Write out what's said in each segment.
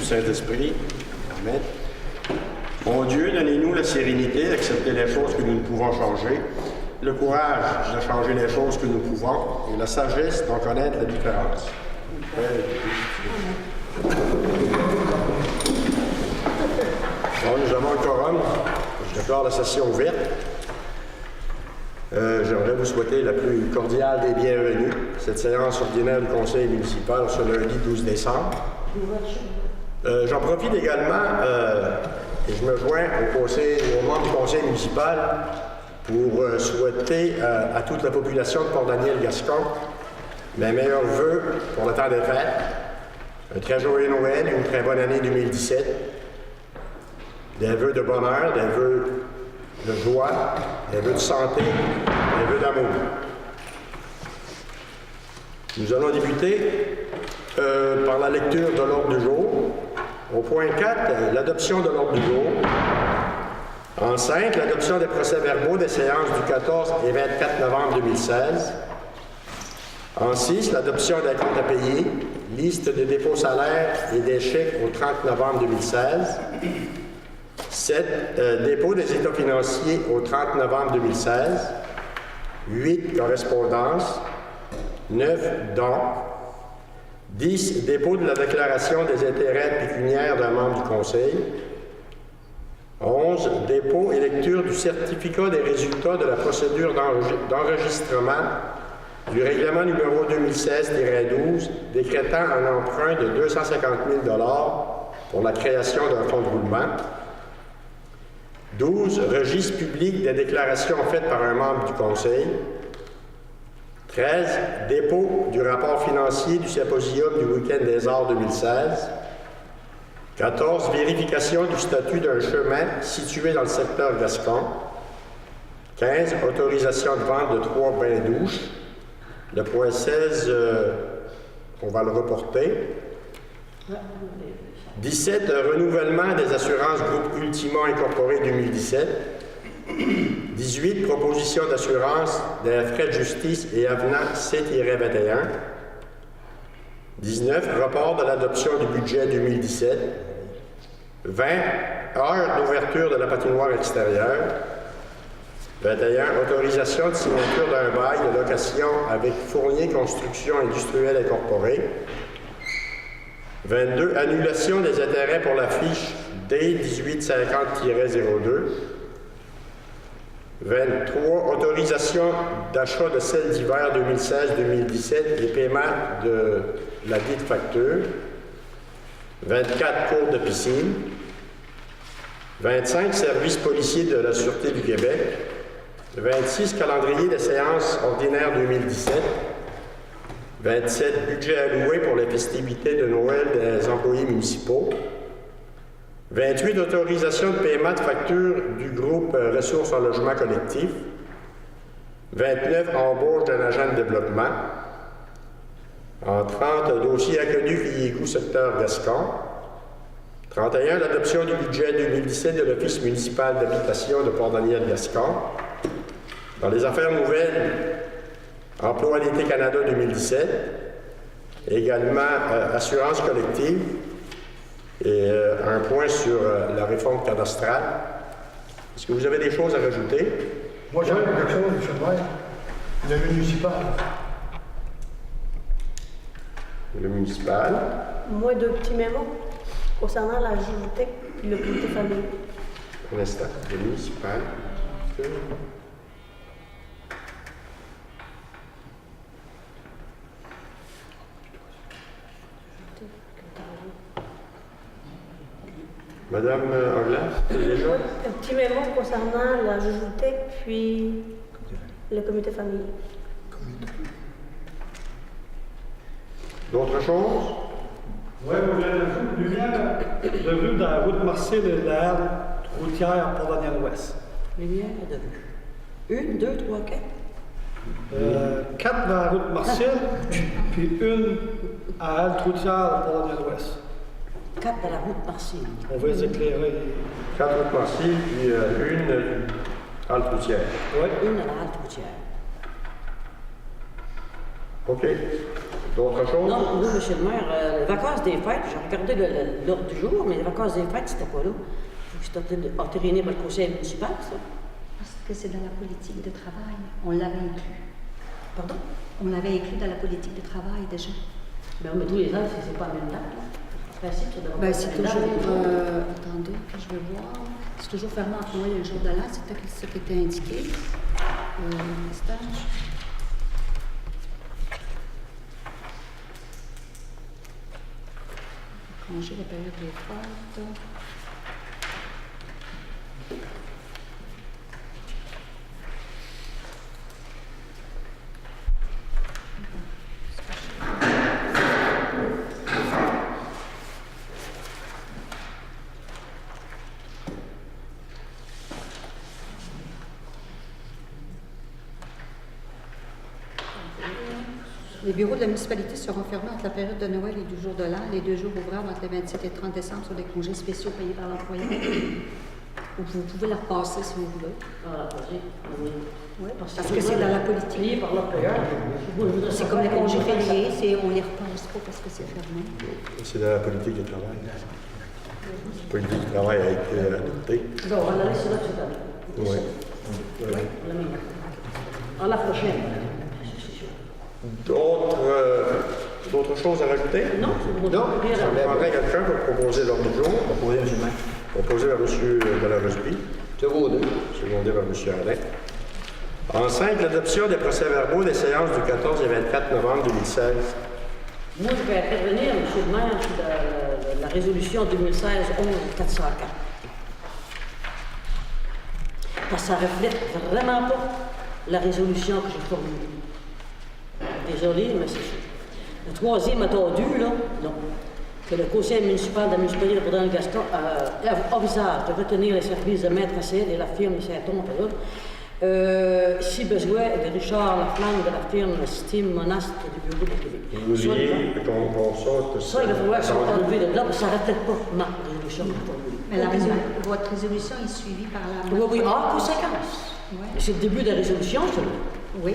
Saint-Esprit. Amen. Mon Dieu, donnez-nous la sérénité d'accepter les choses que nous ne pouvons changer, le courage de changer les choses que nous pouvons et la sagesse d'en connaître la différence. Bon, nous avons un quorum. Je déclare la session ouverte. J'aimerais vous souhaiter la plus cordiale des bienvenues. Cette séance ordinaire du Conseil municipal ce lundi 12 décembre. J'en profite également et je me joins aux membres du Conseil municipal pour souhaiter à toute la population de Port-Daniel-Gascon mes meilleurs vœux pour le temps des fêtes, un très joyeux Noël et une très bonne année 2017, des vœux de bonheur, des vœux de joie, des vœux de santé, des vœux d'amour. Nous allons débuter par la lecture de l'ordre du jour. Au point 4, l'adoption de l'ordre du jour. En 5, l'adoption des procès-verbaux des séances du 14 et 24 novembre 2016. En 6, l'adoption des comptes à payer, liste des dépôts salaires et des chèques au 30 novembre 2016. 7, dépôt des états financiers au 30 novembre 2016. 8, correspondance. 9, dons. 10, dépôt de la déclaration des intérêts pécuniaires d'un membre du Conseil. 11, dépôt et lecture du certificat des résultats de la procédure d'enregistrement du règlement numéro 2016-12 décrétant un emprunt de 250 000 $ pour la création d'un fonds de roulement. 12, registre public des déclarations faites par un membre du Conseil. 13, dépôt du rapport financier du symposium du Week-end des Arts 2016. 14, vérification du statut d'un chemin situé dans le secteur Gascon. 15, autorisation de vente de 3 bains-douches. Le point 16, on va le reporter. 17, renouvellement des assurances groupe Ultima Incorporé 2017. 18, proposition d'assurance des frais de justice et avenant C-21. 19, report de l'adoption du budget 2017. 20, heure d'ouverture de la patinoire extérieure. 21, autorisation de signature d'un bail de location avec Fournier Construction Industrielle Incorporée. 22, annulation des intérêts pour la fiche D1850-02. 23, autorisation d'achat de sel d'hiver 2016-2017 et paiement de la dite facture. 24, cours de piscine. 25, service policier de la Sûreté du Québec. 26, calendrier des séances ordinaires 2017. 27, budget alloué pour les festivités de Noël des employés municipaux. 28, autorisation de paiement de facture du groupe Ressources en logement collectif. 29, embauche d'un agent de développement. En 30, dossier Aqueduc Riégout, secteur Gascon. 31, l'adoption du budget 2017 de l'Office municipal d'habitation de Port-Daniel-Gascon. Dans les affaires nouvelles, Emploi d'été Canada 2017. Également, assurance collective. Et un point sur la réforme cadastrale. Est-ce que vous avez des choses à rajouter? Moi, j'avais quelque chose, M. le maire. Le municipal. Le municipal. Moi, deux petits mémos concernant la JUTEC et le comité famille. Un instant. Le municipal. Madame Anglas, déjà? Un petit mémo concernant la JUTEC puis le comité famille. D'autres choses? Oui, vous avez une lumière de vue dans la route Marcel et la aire routière Port-Daniel-Ouest. Lumière de vue. 1, 2, 3, 4. 4 dans la route Marcel, puis une à halte routière Port-Daniel-Ouest. 4 dans la route Marcel. On va les éclairer. 4 routes Marcy, puis une halte routière. Oui. Une à la halte routière. OK. D'autres choses? Non, nous, monsieur le maire, les vacances des fêtes, j'ai regardé l'ordre du jour, mais les vacances des fêtes, c'était pas là. C'était entériné par le conseil municipal, ça. Parce que c'est dans la politique de travail. On l'avait inclus. Pardon? On l'avait inclus dans la politique de travail déjà. Mais tous les ans, c'est pas la même date, là. En principe, ça devrait Ben, pas c'est être la même toujours. date. Attendez, que je vais voir. C'est toujours fermé entre Noël et le jour de l'an. C'était ce qui était indiqué. Stage. Congé la période des fêtes. Les bureaux de la municipalité seront fermés entre la période de Noël et du jour de l'an, les 2 jours ouvrables entre le 27 et 30 décembre sur des congés spéciaux payés par l'employeur. Vous pouvez la repasser si vous voulez. Ah, vas-y. Oui, parce que c'est dans la politique. Payé par l'employeur. C'est comme les congés fériés, on les repasse pas parce que c'est fermé. C'est dans la politique du travail. La politique du travail a été adoptée. Non, on va la laisser là, c'est ça. Oui. La même. En la prochaine. D'autres choses à rajouter? Non, Non? Ça me prendrait quelqu'un pour proposer l'ordre du jour. Proposé, M. le maire. Proposé par M. Delarosby. Secondé. Secondé par M. Alain. En 5, l'adoption des procès-verbaux des séances du 14 et 24 novembre 2016. Moi, je vais intervenir, M. le maire, sur la résolution 2016-11-404. Parce que ça reflète vraiment pas la résolution que j'ai formulée. Désolé, mais c'est ça. Le troisième attendu, là, non. Que le conseil municipal de la municipalité de Bourdon-Gaston envisage de retenir les services de Maître Céd et la firme de Saint-Onge, si besoin, de Richard Laflamme de la firme Steam Monastre du bureau de Québec. Vous vouliez qu'on sorte Ça, il va falloir que ça soit enlevé de là, parce que ça ne reflète pas ma résolution. Mais votre résolution est suivie par la... Oui, conséquence. Ouais. C'est le début de la résolution, ça. Oui.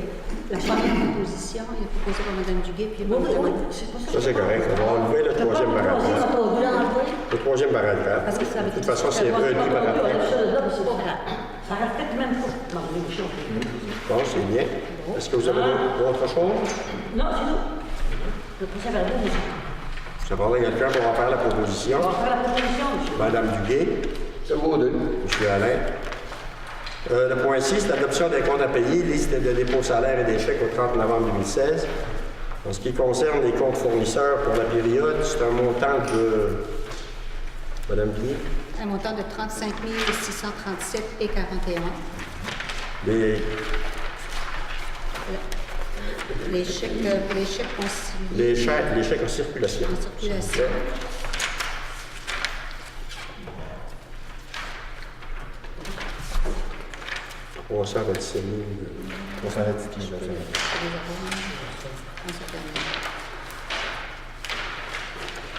La première proposition est proposée par Mme Duguay, puis par Mme... c'est pas ça. Ça, c'est correct. On va enlever le troisième paragraphe. Le troisième paragraphe. Parce que ça De veut toute dire- façon, c'est redit par après. Ça reflète même pas ma résolution. Bon, c'est bien. Est-ce que vous avez d'autres choses? Non, c'est tout. Le procès verbal, Ça prendrait quelqu'un pour en faire la proposition. on va faire la proposition, monsieur. Madame Duguay. Secondé. M. Alain. Le point 6, l'adoption des comptes à payer, liste de dépôts salaires et des chèques au 30 novembre 2016. En ce qui concerne les comptes fournisseurs pour la période, c'est un montant de... Madame Duguay? Un montant de 35 637 et 41. Les chèques conciliés Les chèques en circulation. en circulation. On 327 000. 327 000.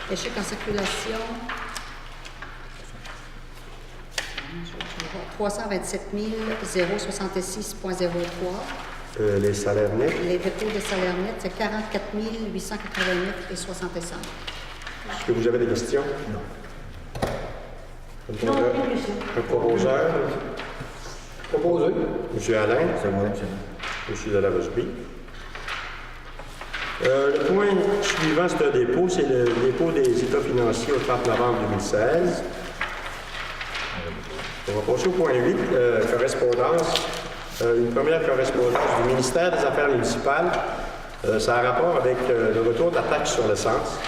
Les chèques en circulation, 327 066,03. Les salaires nets. Les dépôts de salaire net, c'est 44 889,65. Est-ce que vous avez des questions? Non. Non, aucune question. Un proposeur? Proposé. M. Alain? Secondé, M. le maire. M. Delarosby. Le point suivant, c'est un dépôt, c'est le dépôt des états financiers au 30 novembre 2016. On va passer au point 8, correspondance. Une première correspondance du ministère des Affaires municipales. Ça a rapport avec le retour de la taxe sur l'essence.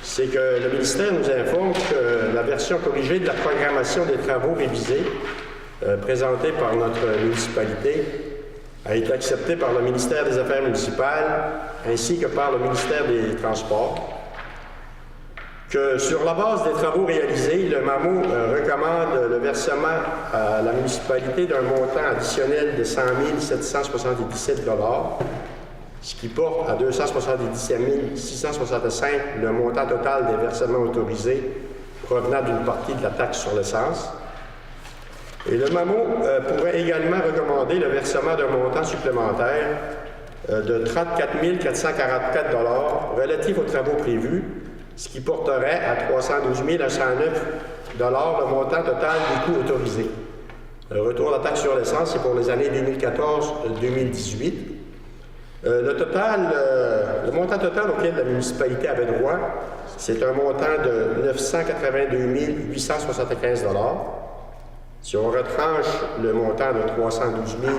C'est que le ministère nous informe que la version corrigée de la programmation des travaux révisés présentée par notre municipalité a été acceptée par le ministère des Affaires municipales ainsi que par le ministère des Transports. Que sur la base des travaux réalisés, le MAMO recommande le versement à la municipalité d'un montant additionnel de 100 777 $, ce qui porte à 277 665 le montant total des versements autorisés provenant d'une partie de la taxe sur l'essence. Et le MAMO pourrait également recommander le versement d'un montant supplémentaire de 34 444 $ relatifs aux travaux prévus, ce qui porterait à 312 109 $ le montant total du coût autorisé. Le retour de la taxe sur l'essence, c'est pour les années 2014-2018. Le montant total auquel la municipalité avait droit, c'est un montant de 982 875 $. Si on retranche le montant de 312 000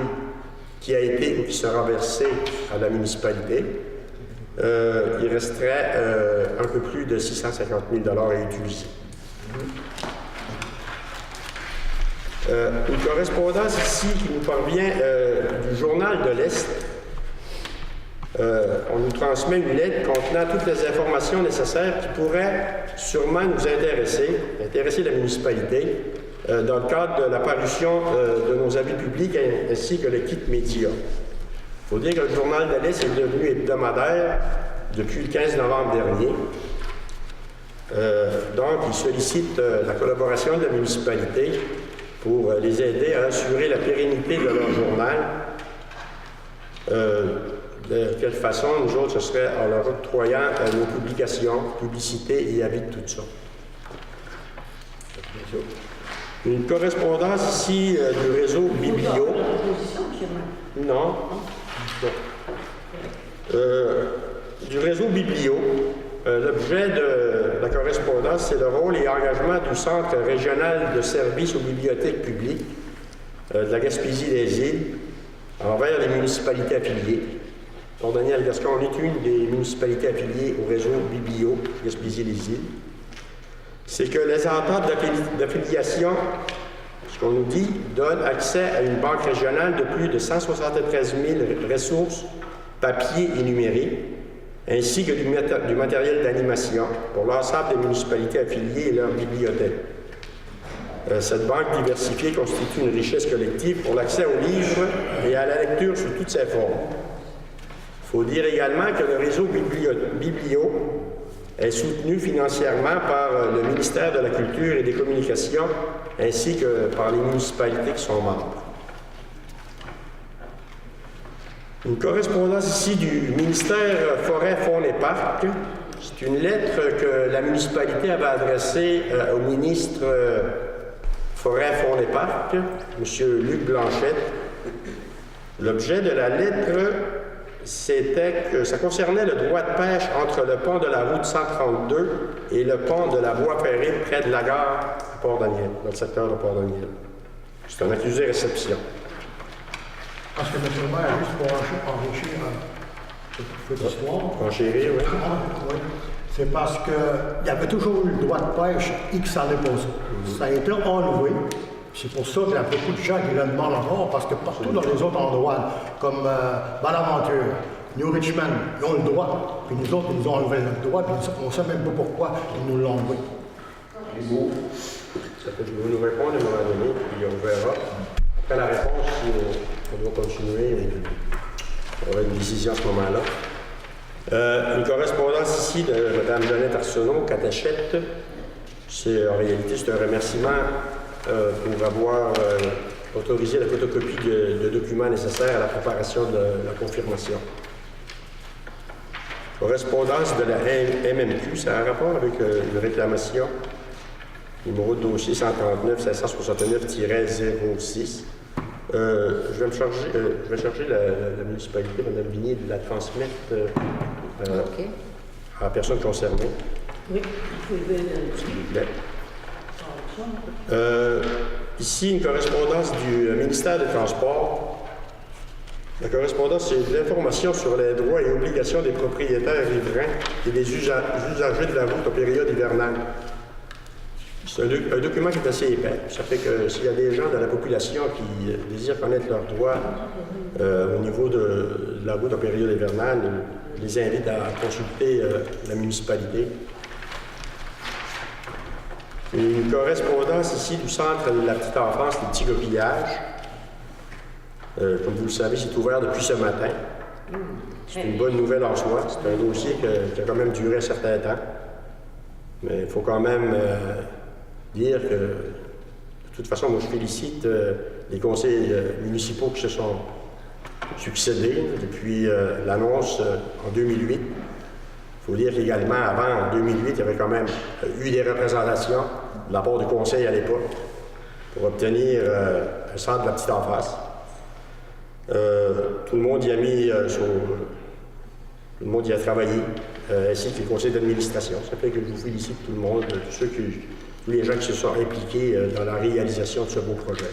qui a été ou qui sera versé à la municipalité, il resterait un peu plus de 650 000 $ à utiliser. Une correspondance ici qui nous parvient du Journal de l'Est. On nous transmet une lettre contenant toutes les informations nécessaires qui pourraient sûrement nous intéresser la municipalité dans le cadre de la parution de nos avis publics ainsi que le kit média. Il faut dire que le Journal de l'Est est devenu hebdomadaire depuis le 15 novembre dernier. Donc, il sollicite la collaboration de la municipalité pour les aider à assurer la pérennité de leur journal. De quelle façon, nous autres, ce serait en leur octroyant nos publications, publicités et avis de toutes sortes. Une correspondance ici du réseau Biblio. Non. Du réseau Biblio. L'objet de la correspondance, c'est le rôle et engagement du Centre régional de services aux bibliothèques publiques de la Gaspésie-des-Îles envers les municipalités affiliées. Port-Daniel-Gascon, on est une des municipalités affiliées au réseau Biblio Gaspésie-les-Îles. C'est que les ententes d'affiliation, ce qu'on nous dit, donnent accès à une banque régionale de plus de 173 000 ressources papier et numériques, ainsi que du matériel d'animation pour l'ensemble des municipalités affiliées et leurs bibliothèques. Cette banque diversifiée constitue une richesse collective pour l'accès aux livres et à la lecture sous toutes ses formes. Il faut dire également que le réseau Biblio est soutenu financièrement par le ministère de la Culture et des Communications, ainsi que par les municipalités qui sont membres. Une correspondance ici du ministère Forêt, Faune et Parcs. C'est une lettre que la municipalité avait adressée au ministre Forêt, Faune et Parcs, M. Luc Blanchette. L'objet de la lettre, c'était que ça concernait le droit de pêche entre le pont de la route 132 et le pont de la voie ferrée près de la gare à Port-Daniel, dans le secteur de Port-Daniel. C'est un accusé-réception. Parce que M. le maire, juste pour enrichir cette histoire. Enchérir, oui. Oui. C'est parce qu'il y avait toujours eu le droit de pêche X années passées. Ça a été enlevé. C'est pour ça qu'il y a beaucoup de gens qui le demandent encore, parce que partout dans les autres endroits, comme Bonaventure, New Richmond, ils ont le droit. Puis nous autres, ils nous ont enlevé notre droit, puis on ne sait même pas pourquoi ils nous l'ont enlevé. C'est beau. Ça fait que je vais nous répondre à un moment donné, puis on verra. Après la réponse, si on doit continuer, on aura une décision à ce moment-là. Une correspondance ici de Mme Jeannette Arsenault, Catachette. En réalité, c'est un remerciement pour avoir autorisé la photocopie de documents nécessaires à la préparation de la confirmation. Correspondance de la MMQ, ça a un rapport avec une réclamation, numéro de dossier 139 569-06. Je vais charger la municipalité, Mme Vignier, de la transmettre à la personne concernée. Oui, vous pouvez s'il vous plaît. Ici, une correspondance du ministère des Transports. La correspondance, c'est de l'information sur les droits et obligations des propriétaires riverains et des usagers de la route en période hivernale. C'est un document qui est assez épais. Ça fait que s'il y a des gens de la population qui désirent connaître leurs droits au niveau de la route en période hivernale, je les invite à consulter la municipalité. Une correspondance ici du Centre de la petite enfance, des petits coquillages. Comme vous le savez, c'est ouvert depuis ce matin. C'est une bonne nouvelle en soi. C'est un dossier qui a quand même duré un certain temps. Mais il faut quand même dire que, de toute façon, moi je félicite les conseils municipaux qui se sont succédé depuis l'annonce en 2008. Il faut dire qu'également, avant, en 2008, il y avait quand même eu des représentations de la part du conseil à l'époque pour obtenir un centre de la petite enfance. Tout le monde y a mis tout le monde y a travaillé, ainsi que le conseil d'administration. Ça fait que je vous félicite tout le monde, tous les gens qui se sont impliqués dans la réalisation de ce beau projet.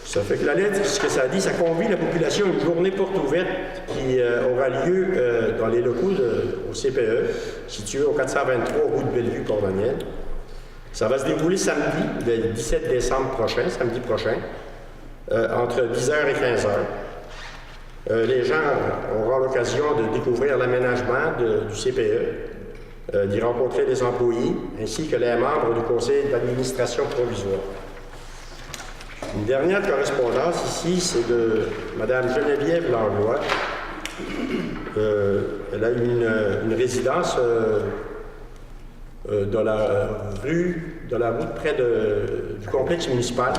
Ça fait que la lettre, ce que ça dit, ça convie la population à une journée porte ouverte qui aura lieu dans les locaux au CPE, situé au 423 rue de Bellevue, Port-Daniel. Ça va se dérouler samedi, le 17 décembre prochain, samedi prochain, entre 10h et 15h. Les gens auront l'occasion de découvrir l'aménagement du CPE, d'y rencontrer les employés, ainsi que les membres du conseil d'administration provisoire. Une dernière correspondance ici, c'est de Mme Geneviève Langlois. Elle a une résidence dans la route près du complexe municipal.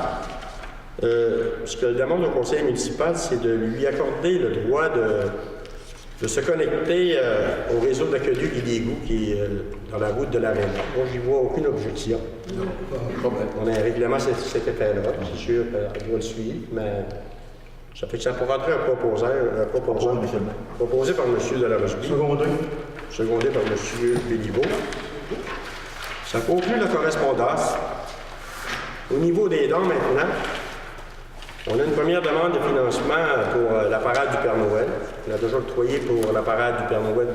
Ce qu'elle demande au conseil municipal, c'est de lui accorder le droit de se connecter au réseau d'aqueduc et d'égouts qui est dans la route de l'Arène. Moi, j'y vois aucune objection. On a un règlement cet effet-là, c'est sûr qu'elle doit le suivre, mais ça fait que ça pourra entrer un proposé par M. Delarosby, secondé par M. Béliveau. Ça conclut la correspondance. Au niveau des dons maintenant, on a une première demande de financement pour la parade du Père Noël. On a déjà octroyé pour la parade du Père Noël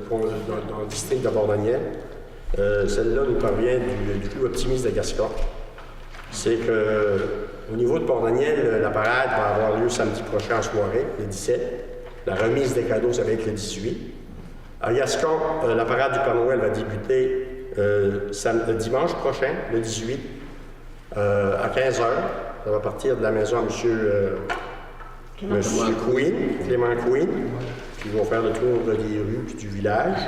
dans le district de Port-Daniel. Celle-là nous parvient du Clou optimiste de Gascon. C'est qu'au niveau de Port-Daniel, la parade va avoir lieu samedi prochain en soirée, le 17. La remise des cadeaux, ça va être le 18. À Gascon, la parade du Père Noël va débuter dimanche prochain, le 18, à 15h. Ça va partir de la maison à M. Clément Queen, qui vont faire le tour des rues et du village.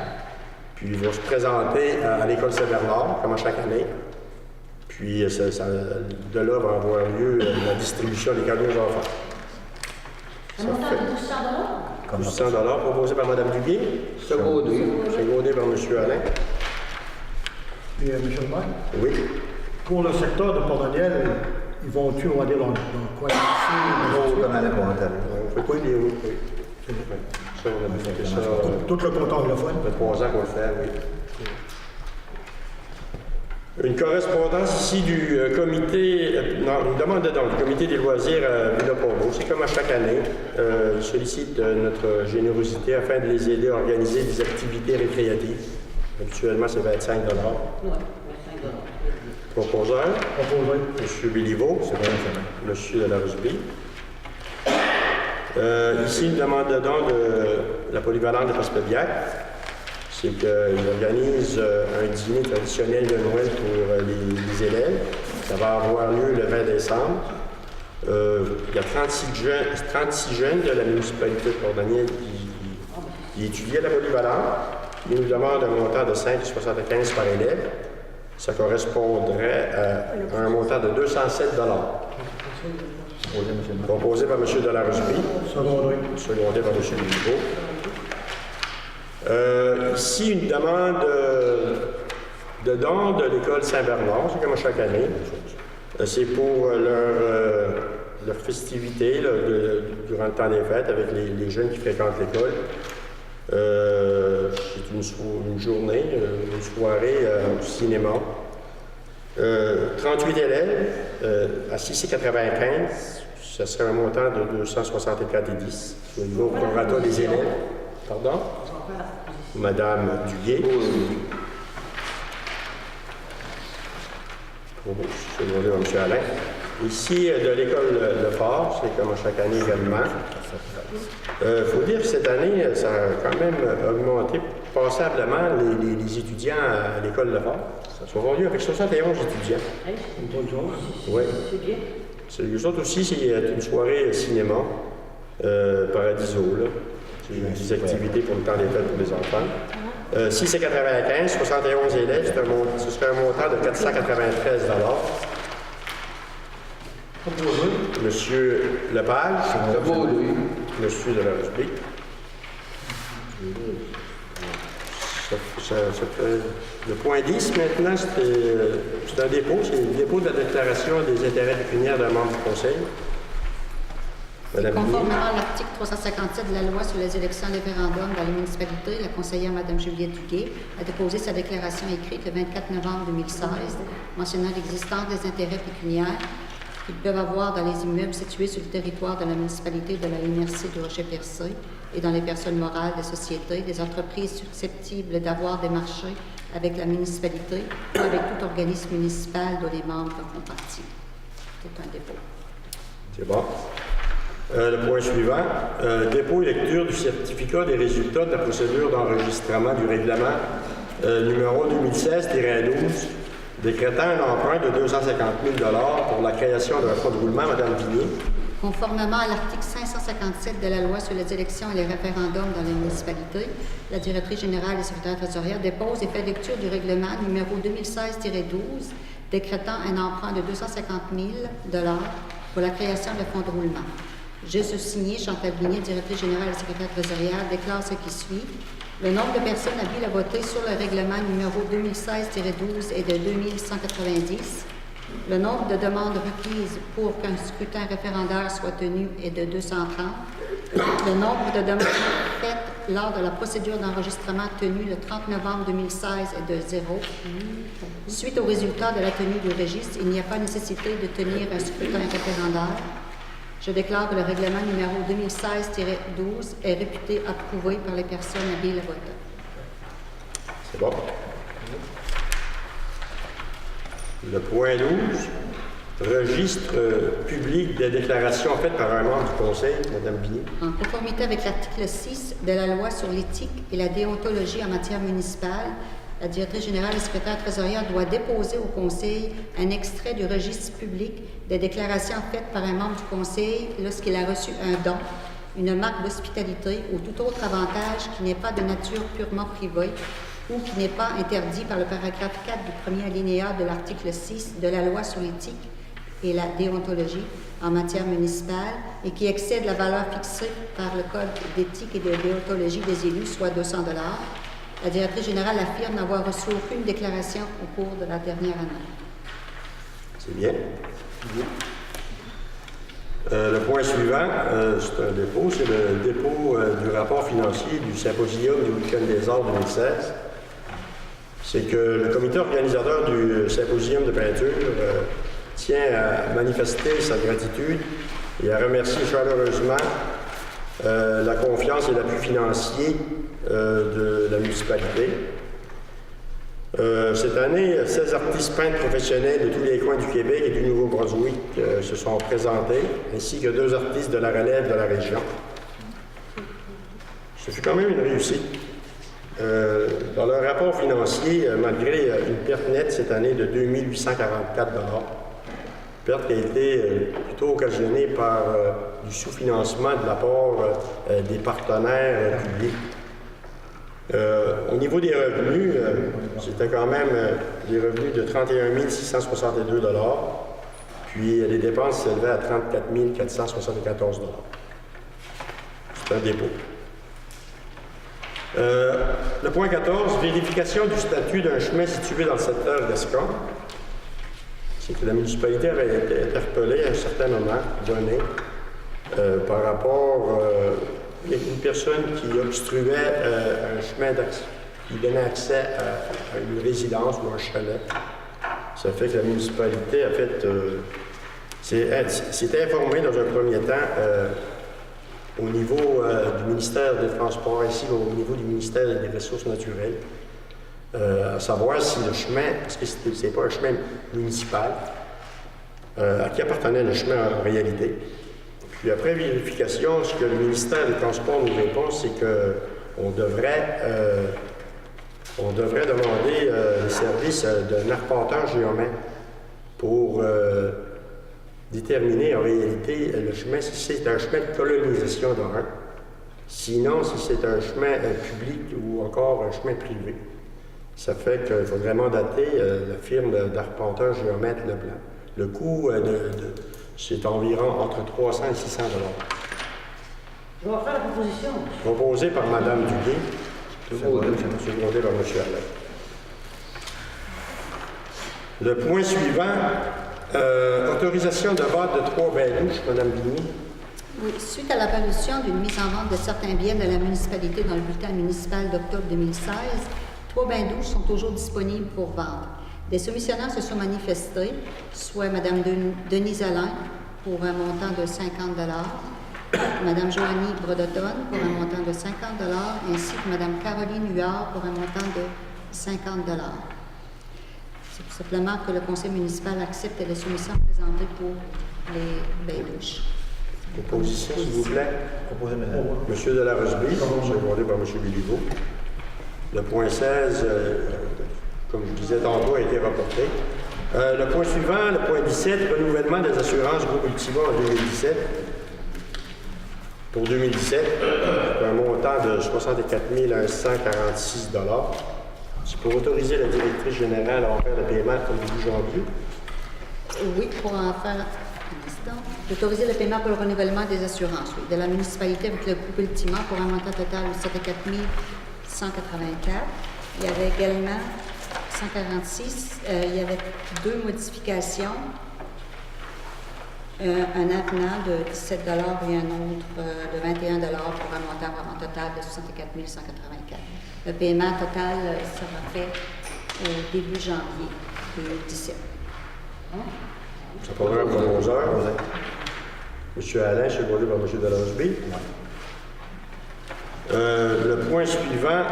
Puis ils vont se présenter à l'école Saint-Bernard, comme à chaque année. Puis de là va avoir lieu la distribution des cadeaux aux enfants. Un montant de 1200 $? 1200 $ proposé par Mme Duguay. Secondé par M. Alain. Et M. le maire, Oui. pour le secteur de Port-Daniel, ils vont-tu, on va dire, dans quoi Comme Alain Montal. On fait pas les routes, oui. Ça, on a fait ça. Tout le canton anglophone. Ça fait 3 ans qu'on le fait, oui. Une correspondance ici du comité, une demande du comité des loisirs à Villa-Porbeau. C'est comme à chaque année. Ils sollicitent notre générosité afin de les aider à organiser des activités récréatives. Habituellement, c'est 25 $. Oui, 25 $. Proposeur, M. Béliveau, c'est vrai, M. Delarosby. Ici, une demande de don de la polyvalente de Passepédiac. C'est qu'ils organisent un dîner traditionnel de Noël pour les élèves. Ça va avoir lieu le 20 décembre. Il y a 36 jeunes de la municipalité de Port-Daniel qui étudient à la polyvalente. Ils nous demandent un montant de 5,75 par élève. Ça correspondrait à un montant de 207 $. Proposé par M. Delarosby. Secondé par M. Béliveau. Ici, une demande de don de l'école Saint-Bernard, c'est comme à chaque année. C'est pour leur festivité durant le temps des fêtes avec les jeunes qui fréquentent l'école. C'est une journée, une soirée au cinéma. 38 élèves à 6,95 $. Ce serait un montant de 264,10 $. Au niveau prorata des élèves. Pardon? Madame Duguay. Je vais demander à M. Alain. Ici, de l'école Lefort, c'est comme à chaque année également. Il faut dire que cette année, ça a quand même augmenté passablement les étudiants à l'école Lefort. Ça va lieu avec 71 étudiants. Oui. C'est bien. Eux autres aussi, c'est une soirée cinéma, Paradiso, là. C'est des activités pour le temps des fêtes pour les enfants. 6,95 $, 71 élèves, ce serait un montant de 493 $. Proposé. Monsieur Lepage. Proposé. Monsieur de la Rusby. Ça fait le point 10 maintenant, c'est un dépôt, c'est le dépôt de la déclaration des intérêts pécuniaires d'un membre du conseil. Madame Vigny. Conformément à l'article 357 de la loi sur les élections et référendums dans les municipalités, la conseillère Mme Juliette Duguay a déposé sa déclaration écrite le 24 novembre 2016 mentionnant l'existence des intérêts pécuniaires qu'ils peuvent avoir dans les immeubles situés sur le territoire de la municipalité de la MRC du Rocher-Percé et dans les personnes morales des sociétés, des entreprises susceptibles d'avoir des marchés avec la municipalité ou avec tout organisme municipal dont les membres font partie. C'est un dépôt. C'est bon. Le point suivant, dépôt et lecture du certificat des résultats de la procédure d'enregistrement du règlement numéro 2016-12, décrétant un emprunt de 250 000 pour la création d'un fonds de roulement. Madame Vigny. Conformément à l'article 557 de la loi sur les élections et les référendums dans les municipalités, la directrice générale et secrétaire trésorière dépose et fait lecture du règlement numéro 2016-12, décrétant un emprunt de 250 000 pour la création d'un fonds de roulement. Je suis signé, Chantal Vigny, directrice générale et secrétaire trésorière, déclare ce qui suit. Le nombre de personnes habiles à voter sur le règlement numéro 2016-12 est de 2190. Le nombre de demandes requises pour qu'un scrutin référendaire soit tenu est de 230. Le nombre de demandes faites lors de la procédure d'enregistrement tenue le 30 novembre 2016 est de 0. Suite au résultat de la tenue du registre, il n'y a pas nécessité de tenir un scrutin référendaire. Je déclare que le règlement numéro 2016-12 est réputé approuvé par les personnes habiles à voter. C'est bon. Le point 12, registre public des déclarations faites par un membre du conseil, Mme Vigny. En conformité avec l'article 6 de la loi sur l'éthique et la déontologie en matière municipale, la directrice générale et secrétaire trésorière doit déposer au conseil un extrait du registre public des déclarations faites par un membre du conseil lorsqu'il a reçu un don, une marque d'hospitalité ou tout autre avantage qui n'est pas de nature purement privée ou qui n'est pas interdit par le paragraphe 4 du premier alinéa de l'article 6 de la loi sur l'éthique et la déontologie en matière municipale et qui excède la valeur fixée par le Code d'éthique et de déontologie des élus, soit 200 $. La directrice générale affirme n'avoir reçu aucune déclaration au cours de la dernière année. C'est bien. Le point suivant, c'est un dépôt, c'est le dépôt du rapport financier du symposium du Week-end des Arts 2016. C'est que le comité organisateur du symposium de peinture tient à manifester sa gratitude et à remercier chaleureusement la confiance et l'appui financier de la municipalité. Cette année, 16 artistes peintres professionnels de tous les coins du Québec et du Nouveau-Brunswick se sont présentés, ainsi que 2 artistes de la relève de la région. Ce fut quand même une réussite. Dans leur rapport financier, malgré une perte nette cette année de 2 844 $, perte qui a été plutôt occasionnée par du sous-financement de la part des partenaires publics. Au niveau des revenus, c'était quand même des revenus de 31 662 $, puis les dépenses s'élevaient à 34 474 $. C'est un dépôt. Le point 14, vérification du statut d'un chemin situé dans le secteur d'Escombe. C'est que la municipalité avait été interpellée à un certain moment donné par rapport à une personne qui obstruait un chemin d'accès, qui donnait accès à une résidence ou un chalet. Ça fait que la municipalité a fait... s'est informée dans un premier temps au niveau du ministère des Transports, ainsi qu'au niveau du ministère des Ressources naturelles, à savoir si le chemin, parce que ce n'est pas un chemin municipal, à qui appartenait le chemin en réalité. Puis après vérification, ce que le ministère des Transports nous répond, c'est qu'on devrait demander les services d'un arpenteur géomètre pour déterminer en réalité le chemin, si c'est un chemin de colonisation d'un. Sinon, si c'est un chemin public ou encore un chemin privé. Ça fait qu'il faudrait mandater la firme d'arpenteur géomètre Leblanc. Le coût C'est environ entre 300 et 600 $. Je vais faire la proposition. Proposé par Mme Duguay, secondé par M. Arlette. Le point suivant, autorisation de vente de 3 bains-douches, Mme Vigny. Oui, suite à l'apparition d'une mise en vente de certains biens de la municipalité dans le bulletin municipal d'octobre 2016, 3 bains-douches sont toujours disponibles pour vendre. Des soumissionnaires se sont manifestés, soit Mme Denise Alain pour un montant de 50 $, Mme Joanie Brodotonne pour un montant de 50 $, ainsi que Mme Caroline Huard pour un montant de 50 $. C'est tout simplement que le conseil municipal accepte les soumissions présentées pour les bains-douches. Proposition, s'il vous plaît. Proposé, madame. M. Delarosby, secondé par M. Béliveau. Le point 16, comme je disais tantôt, a été reporté. Le point suivant, le point 17, renouvellement des assurances groupe Ultima en 2017. Pour 2017, un montant de 64 146 $. C'est pour autoriser la directrice générale à en faire le paiement comme début janvier. Oui, pour en faire un instant. D'autoriser le paiement pour le renouvellement des assurances de la municipalité avec le groupe Ultima pour un montant total de 74 184. Il y avait également 146. Il y avait 2 modifications. Un avenant de 17 $ et un autre de 21 $ pour un montant vraiment total de 64 184. Le paiement total sera fait au début janvier 2017. Ça prendra un proposeur. M. Alain, secondé par M. Delarosby. Le point suivant,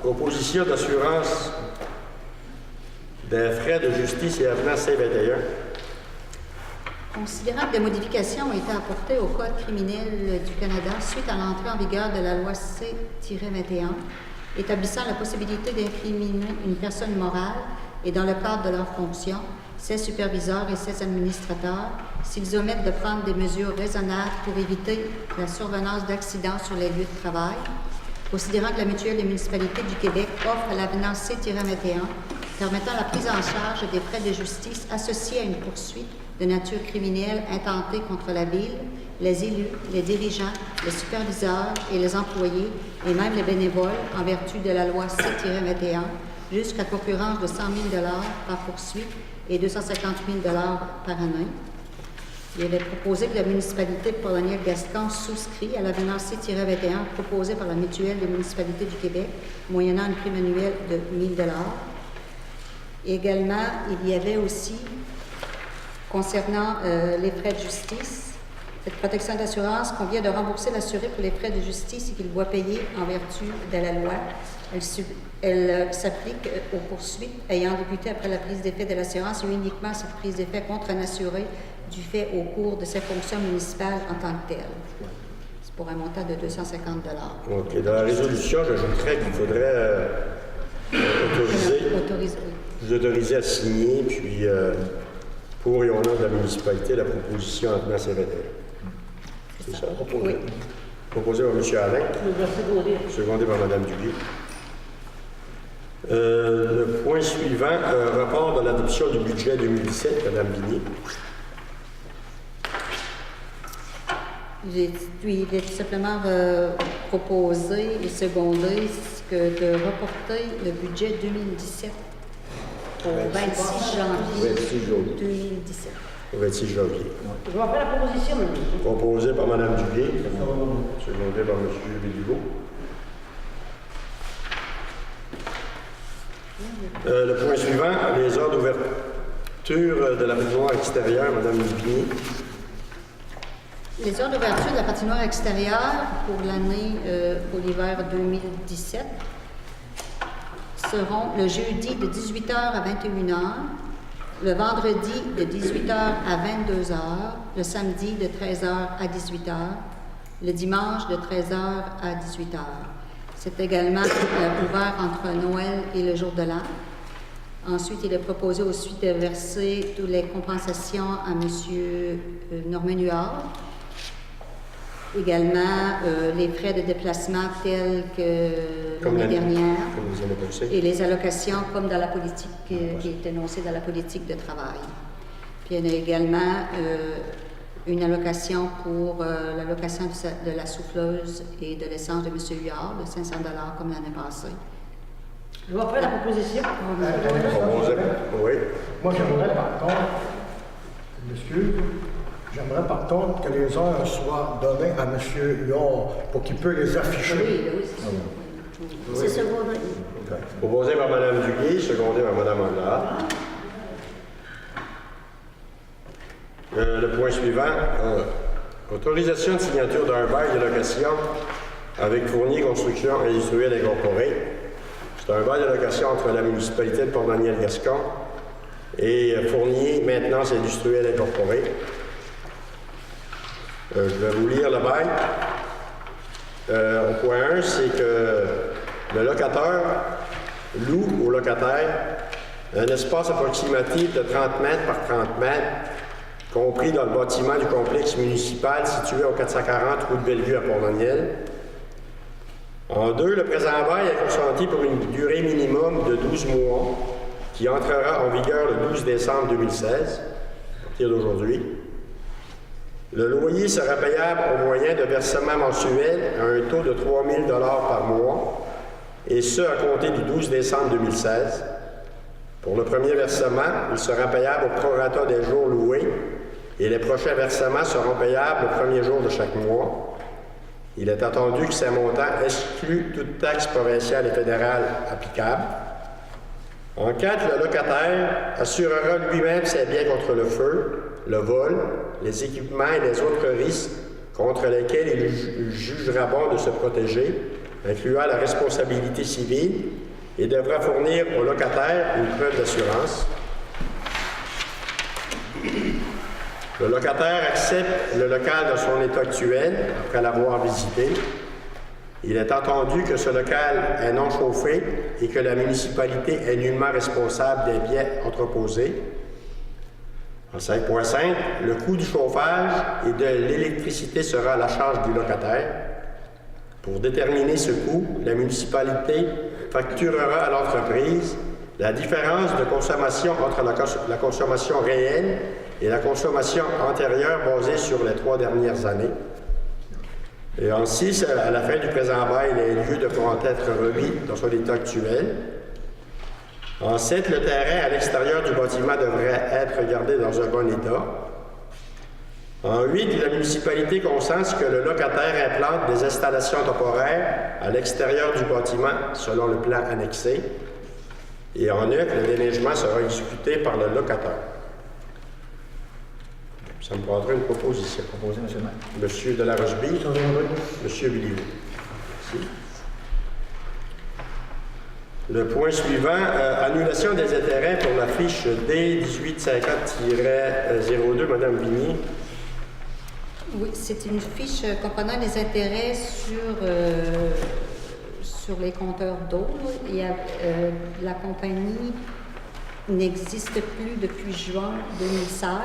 proposition d'assurance des frais de justice et avenant C21. Considérant que des modifications ont été apportées au Code criminel du Canada suite à l'entrée en vigueur de la loi C-21, établissant la possibilité d'incriminer une personne morale et dans le cadre de leurs fonctions, ses superviseurs et ses administrateurs, s'ils omettent de prendre des mesures raisonnables pour éviter la survenance d'accidents sur les lieux de travail, considérant que la Mutuelle des municipalités du Québec offre l'avenant C-21 permettant la prise en charge des frais de justice associés à une poursuite de nature criminelle intentée contre la Ville, les élus, les dirigeants, les superviseurs et les employés, et même les bénévoles, en vertu de la loi C-21, jusqu'à concurrence de 100 000 $ par poursuite et 250 000 $ par année. Il avait proposé que la municipalité de Pollaniel-Gascon souscrit à l'avenant C-21 proposé par la Mutuelle des municipalités du Québec, moyennant une prime annuelle de 1 000 $. Également, il y avait aussi, concernant les frais de justice, cette protection d'assurance convient de rembourser l'assuré pour les frais de justice qu'il doit payer en vertu de la loi. Elle s'applique aux poursuites ayant débuté après la prise d'effet de l'assurance et uniquement cette prise d'effet contre un assuré du fait au cours de ses fonctions municipales en tant que telle. C'est pour un montant de 250 $. OK. Dans la résolution, j'ajouterais qu'il faudrait vous autoriser à signer, puis pour et au nom de la municipalité, la proposition avenant C-21. C'est ça? Oui. Proposé par M. Alain, secondé par Mme Duguay. Le point suivant, rapport de l'adoption du budget 2017, Mme Vigny. Il est tout simplement proposé et secondé de reporter le budget 2017 au 26 janvier 2017. Au 26 janvier. Je vais faire la proposition, madame. Proposé par Mme Duguay, secondé par M. Béliveau. Le point suivant, les heures d'ouverture de la patinoire extérieure, Mme Vigny. Les heures d'ouverture de la patinoire extérieure pour l'année, pour l'hiver 2017, seront le jeudi de 18h à 21h, le vendredi de 18h à 22h, le samedi de 13h à 18h, le dimanche de 13h à 18h. C'est également ouvert entre Noël et le jour de l'an. Ensuite, il est proposé aussi de verser toutes les compensations à M. Normand Huard. Également, les frais de déplacement tels que l'année dernière. Comme les années passées. Et les allocations comme dans la politique qui est énoncée dans la politique de travail. Puis il y a également une allocation pour l'allocation de la souffleuse et de l'essence de M. Huard, de 500 $ comme l'année passée. Je vais faire la proposition. Oui. Moi, j'aimerais par contre, monsieur, j'aimerais par contre que les heures soient données à M. Huard pour qu'il puisse les afficher. Oui, c'est ça. C'est secondé. Proposé par Mme Duguay, secondé par Mme Anglade. Le point suivant, autorisation de signature d'un bail de location avec Fournier Construction Industrielle Incorporée. C'est un bail de location entre la municipalité de Port-Daniel-Gascon et Fournier Maintenance Industrielle Incorporée. Je vais vous lire le bail. Au point 1, c'est que le locateur loue au locataire un espace approximatif de 30 mètres par 30 mètres, compris dans le bâtiment du complexe municipal situé au 440 rue de Bellevue à Port-Daniel. En 2, le présent bail est consenti pour une durée minimum de 12 mois qui entrera en vigueur le 12 décembre 2016, à partir d'aujourd'hui. Le loyer sera payable au moyen de versements mensuels à un taux de 3 000 $ par mois, et ce à compter du 12 décembre 2016. Pour le premier versement, il sera payable au prorata des jours loués, et les prochains versements seront payables le premier jour de chaque mois. Il est attendu que ces montants excluent toute taxe provinciale et fédérale applicable. En 4, le locataire assurera lui-même ses biens contre le feu, le vol, les équipements et les autres risques contre lesquels il jugera bon de se protéger, incluant la responsabilité civile, et devra fournir au locataire une preuve d'assurance. Le locataire accepte le local dans son état actuel après l'avoir visité. Il est entendu que ce local est non chauffé et que la municipalité est nullement responsable des biens entreposés. En 5.5, le coût du chauffage et de l'électricité sera à la charge du locataire. Pour déterminer ce coût, la municipalité facturera à l'entreprise la différence de consommation entre la consommation réelle et la consommation antérieure basée sur les 3 dernières années. Et en 6, à la fin du présent bail, les lieux devront être remis dans son état actuel. En 7, le terrain à l'extérieur du bâtiment devrait être gardé dans un bon état. En 8, la municipalité consent que le locataire implante des installations temporaires à l'extérieur du bâtiment selon le plan annexé. Et en 9, le déneigement sera exécuté par le locataire. Ça me prendrait une proposition. Proposé, M. le maire. Monsieur Delarosby, Monsieur Biliou. Merci. Le point suivant, annulation des intérêts pour la fiche D1850-02, Madame Vigny. Oui, c'est une fiche comprenant les intérêts sur les compteurs d'eau. La compagnie n'existe plus depuis juin 2016.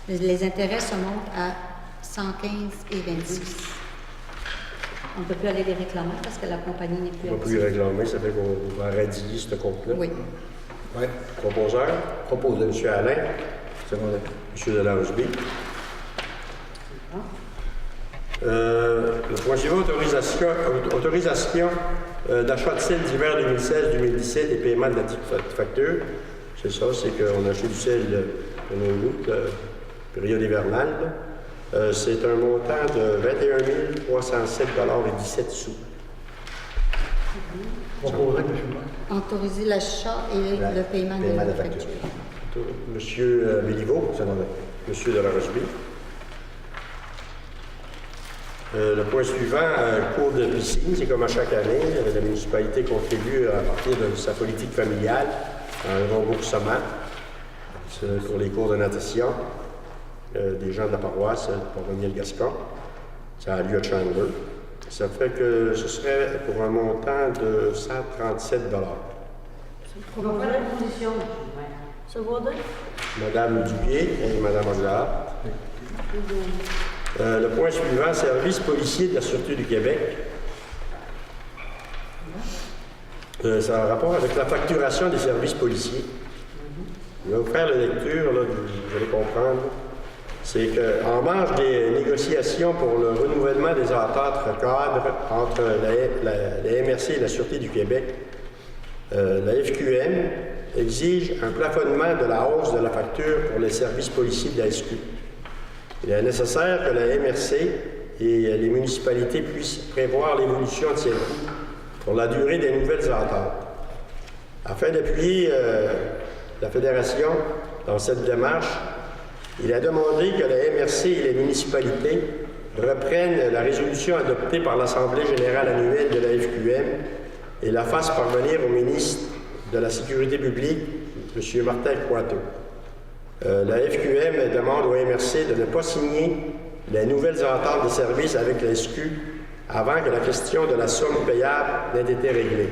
Les intérêts se montent à 115 et 26. On ne peut plus aller les réclamer parce que la compagnie n'est plus On ne va plus réclamer, ça fait qu'on va radier ce compte-là. Oui. Oui. Proposeur, Proposé. M. Alain, Secondé. M. Delarosby. Le point suivant, autorisation d'achat de sel d'hiver 2016-2017 et paiement de la facture. C'est ça, c'est qu'on a acheté du sel pour nos routes, période hivernale. C'est un montant de 21 307,17 $. Proposé, M. le maire. Autoriser l'achat et le paiement de la facture. Monsieur Béliveau, Secondé. Monsieur Delarosby. Le point suivant, cours de piscine, c'est comme à chaque année, la municipalité contribue à partir de sa politique familiale à un remboursement pour les cours de natation des gens de la paroisse pour Port-Daniel-Gascon. Ça a lieu à Chandler. Ça fait que ce serait pour un montant de 137 $. On va faire la proposition. Secondé. Madame Dubier et Madame Anglade. Le point suivant, service policier de la Sûreté du Québec. Ça a un rapport avec la facturation des services policiers. Je vais vous faire la lecture, là, vous allez comprendre, c'est qu'en marge des négociations pour le renouvellement des ententes cadres entre la MRC et la Sûreté du Québec, la FQM exige un plafonnement de la hausse de la facture pour les services policiers de la SQ. Il est nécessaire que la MRC et les municipalités puissent prévoir l'évolution de ces coûts pour la durée des nouvelles ententes. Afin d'appuyer la Fédération dans cette démarche, il a demandé que la MRC et les municipalités reprennent la résolution adoptée par l'Assemblée générale annuelle de la FQM et la fassent parvenir au ministre de la Sécurité publique, M. Martin Coiteau. La FQM demande au MRC de ne pas signer les nouvelles ententes de service avec la SQ avant que la question de la somme payable n'ait été réglée.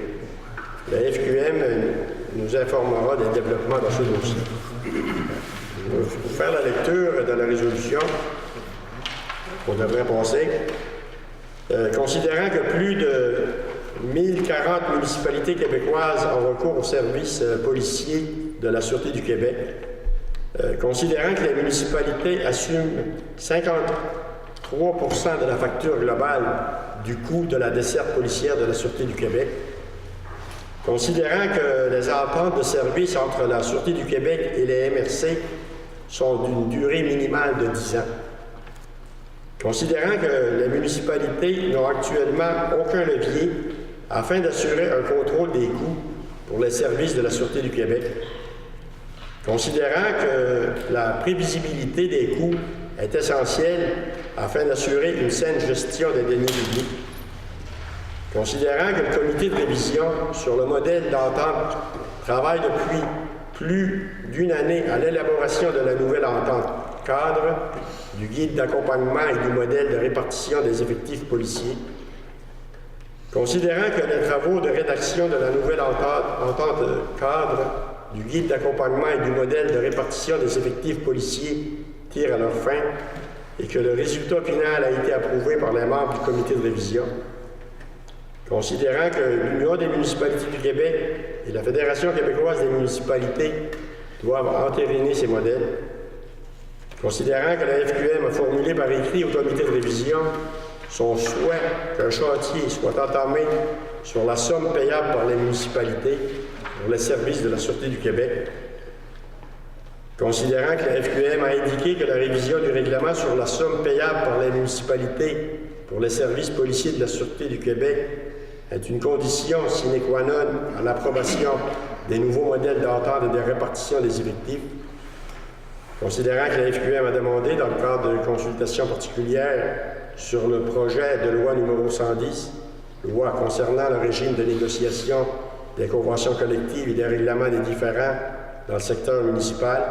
La FQM nous informera des développements dans ce dossier. Je vais vous faire la lecture de la résolution qu'on devrait passer. Considérant que plus de 1040 municipalités québécoises ont recours aux services policiers de la Sûreté du Québec, considérant que les municipalités assument 53% de la facture globale du coût de la desserte policière de la Sûreté du Québec, considérant que les ententes de service entre la Sûreté du Québec et les MRC sont d'une durée minimale de 10 ans, considérant que les municipalités n'ont actuellement aucun levier afin d'assurer un contrôle des coûts pour les services de la Sûreté du Québec, considérant que la prévisibilité des coûts est essentielle afin d'assurer une saine gestion des deniers publics, considérant que le comité de révision sur le modèle d'entente travaille depuis plus d'une année à l'élaboration de la nouvelle entente cadre, du guide d'accompagnement et du modèle de répartition des effectifs policiers, considérant que les travaux de rédaction de la nouvelle entente cadre, du guide d'accompagnement et du modèle de répartition des effectifs policiers tirent à leur fin et que le résultat final a été approuvé par les membres du comité de révision, considérant que l'Union des municipalités du Québec et la Fédération québécoise des municipalités doivent entériner ces modèles, considérant que la FQM a formulé par écrit au comité de révision son souhait qu'un chantier soit entamé sur la somme payable par les municipalités pour les services de la Sûreté du Québec, considérant que la FQM a indiqué que la révision du règlement sur la somme payable par les municipalités pour les services policiers de la Sûreté du Québec est une condition sine qua non à l'approbation des nouveaux modèles d'entente et de répartition des effectifs, considérant que la FQM a demandé, dans le cadre de consultations particulières sur le projet de loi numéro 110, loi concernant le régime de négociation des conventions collectives et des règlements des différends dans le secteur municipal,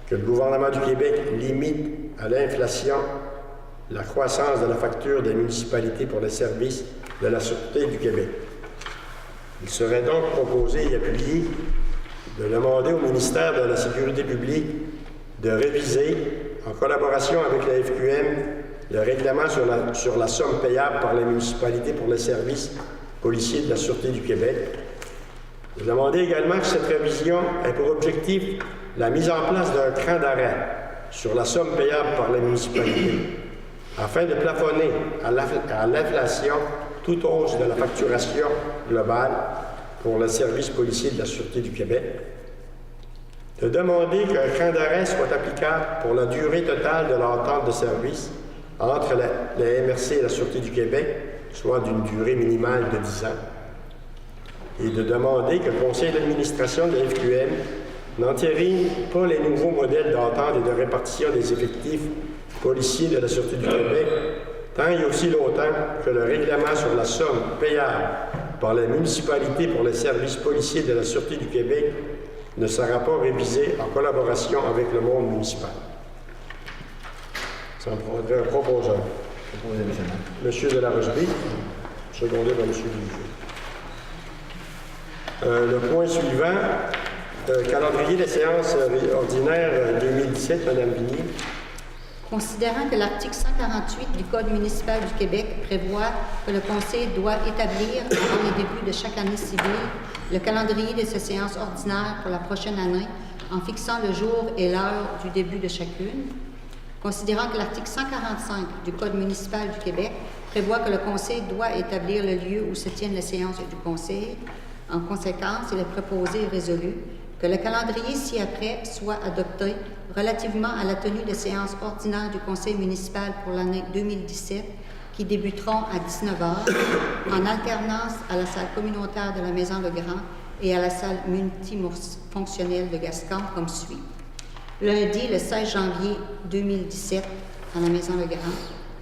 que le gouvernement du Québec limite à l'inflation la croissance de la facture des municipalités pour les services de la Sûreté du Québec. Il serait donc proposé et appuyé de demander au ministère de la Sécurité publique de réviser, en collaboration avec la FQM, le règlement sur la somme payable par les municipalités pour les services policiers de la Sûreté du Québec. De demander également que cette révision ait pour objectif la mise en place d'un cran d'arrêt sur la somme payable par les municipalités, afin de plafonner à l'inflation toute hausse de la facturation globale pour les services policiers de la Sûreté du Québec. De demander qu'un cran d'arrêt soit applicable pour la durée totale de l'entente de service entre la MRC et la Sûreté du Québec, soit d'une durée minimale de 10 ans. Et de demander que le conseil d'administration de la FQM n'entérine pas les nouveaux modèles d'entente et de répartition des effectifs policiers de la Sûreté du Québec, tant et aussi longtemps que le règlement sur la somme payable par les municipalités pour les services policiers de la Sûreté du Québec ne sera pas révisé en collaboration avec le monde municipal. Ça me prendrait un proposeur. Monsieur de la Rocherie, secondé par Monsieur Dupuis. Le point suivant, calendrier des séances ordinaires 2017, Mme Vigny. Considérant que l'article 148 du Code municipal du Québec prévoit que le Conseil doit établir, avant le début de chaque année civile, le calendrier de ces séances ordinaires pour la prochaine année, en fixant le jour et l'heure du début de chacune, considérant que l'article 145 du Code municipal du Québec prévoit que le Conseil doit établir le lieu où se tiennent les séances du Conseil. En conséquence, il est proposé et résolu que le calendrier ci-après soit adopté relativement à la tenue des séances ordinaires du Conseil municipal pour l'année 2017 qui débuteront à 19h en alternance à la salle communautaire de la Maison Legrand et à la salle multifonctionnelle de Gascon comme suit. Lundi, le 16 janvier 2017 à la Maison Legrand.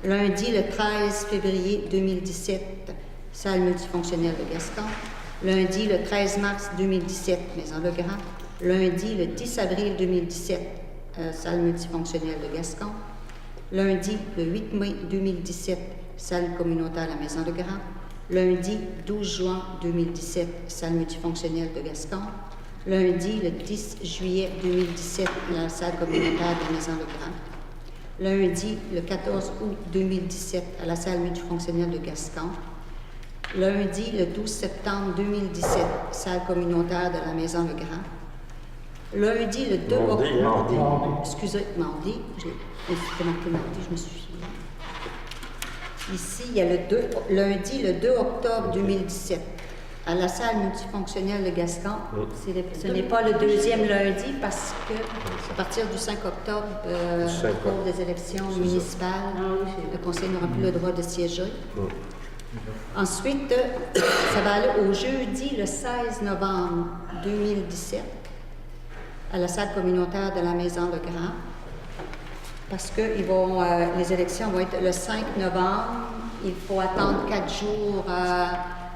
Lundi, le 13 février 2017, salle multifonctionnelle de Gascon. Lundi, le 13 mars 2017, Maison Legrand. Lundi, le 10 avril 2017, salle multifonctionnelle de Gascon. Lundi, le 8 mai 2017, salle communautaire à la Maison Legrand. Lundi, 12 juin 2017, salle multifonctionnelle de Gascon. Lundi, le 10 juillet 2017, la salle communautaire de la Maison Legrand. Lundi, le 14 août 2017, à la salle multifonctionnelle de Gascon. Lundi, le 12 septembre 2017, salle communautaire de la Maison Legrand. Lundi, le 2 octobre. Excusez, mardi. C'était marqué mardi, je me suis. Ici, il y a lundi, le 2 octobre 2017, à la salle multifonctionnelle de Gascon. Ce n'est pas le deuxième lundi parce que, à partir du 5 octobre, au cours des élections municipales, le Conseil n'aura plus le droit de siéger. Ensuite, ça va aller au jeudi, le 16 novembre 2017, à la salle communautaire de la Maison Legrand. Parce que les élections vont être le 5 novembre. Il faut attendre 4 jours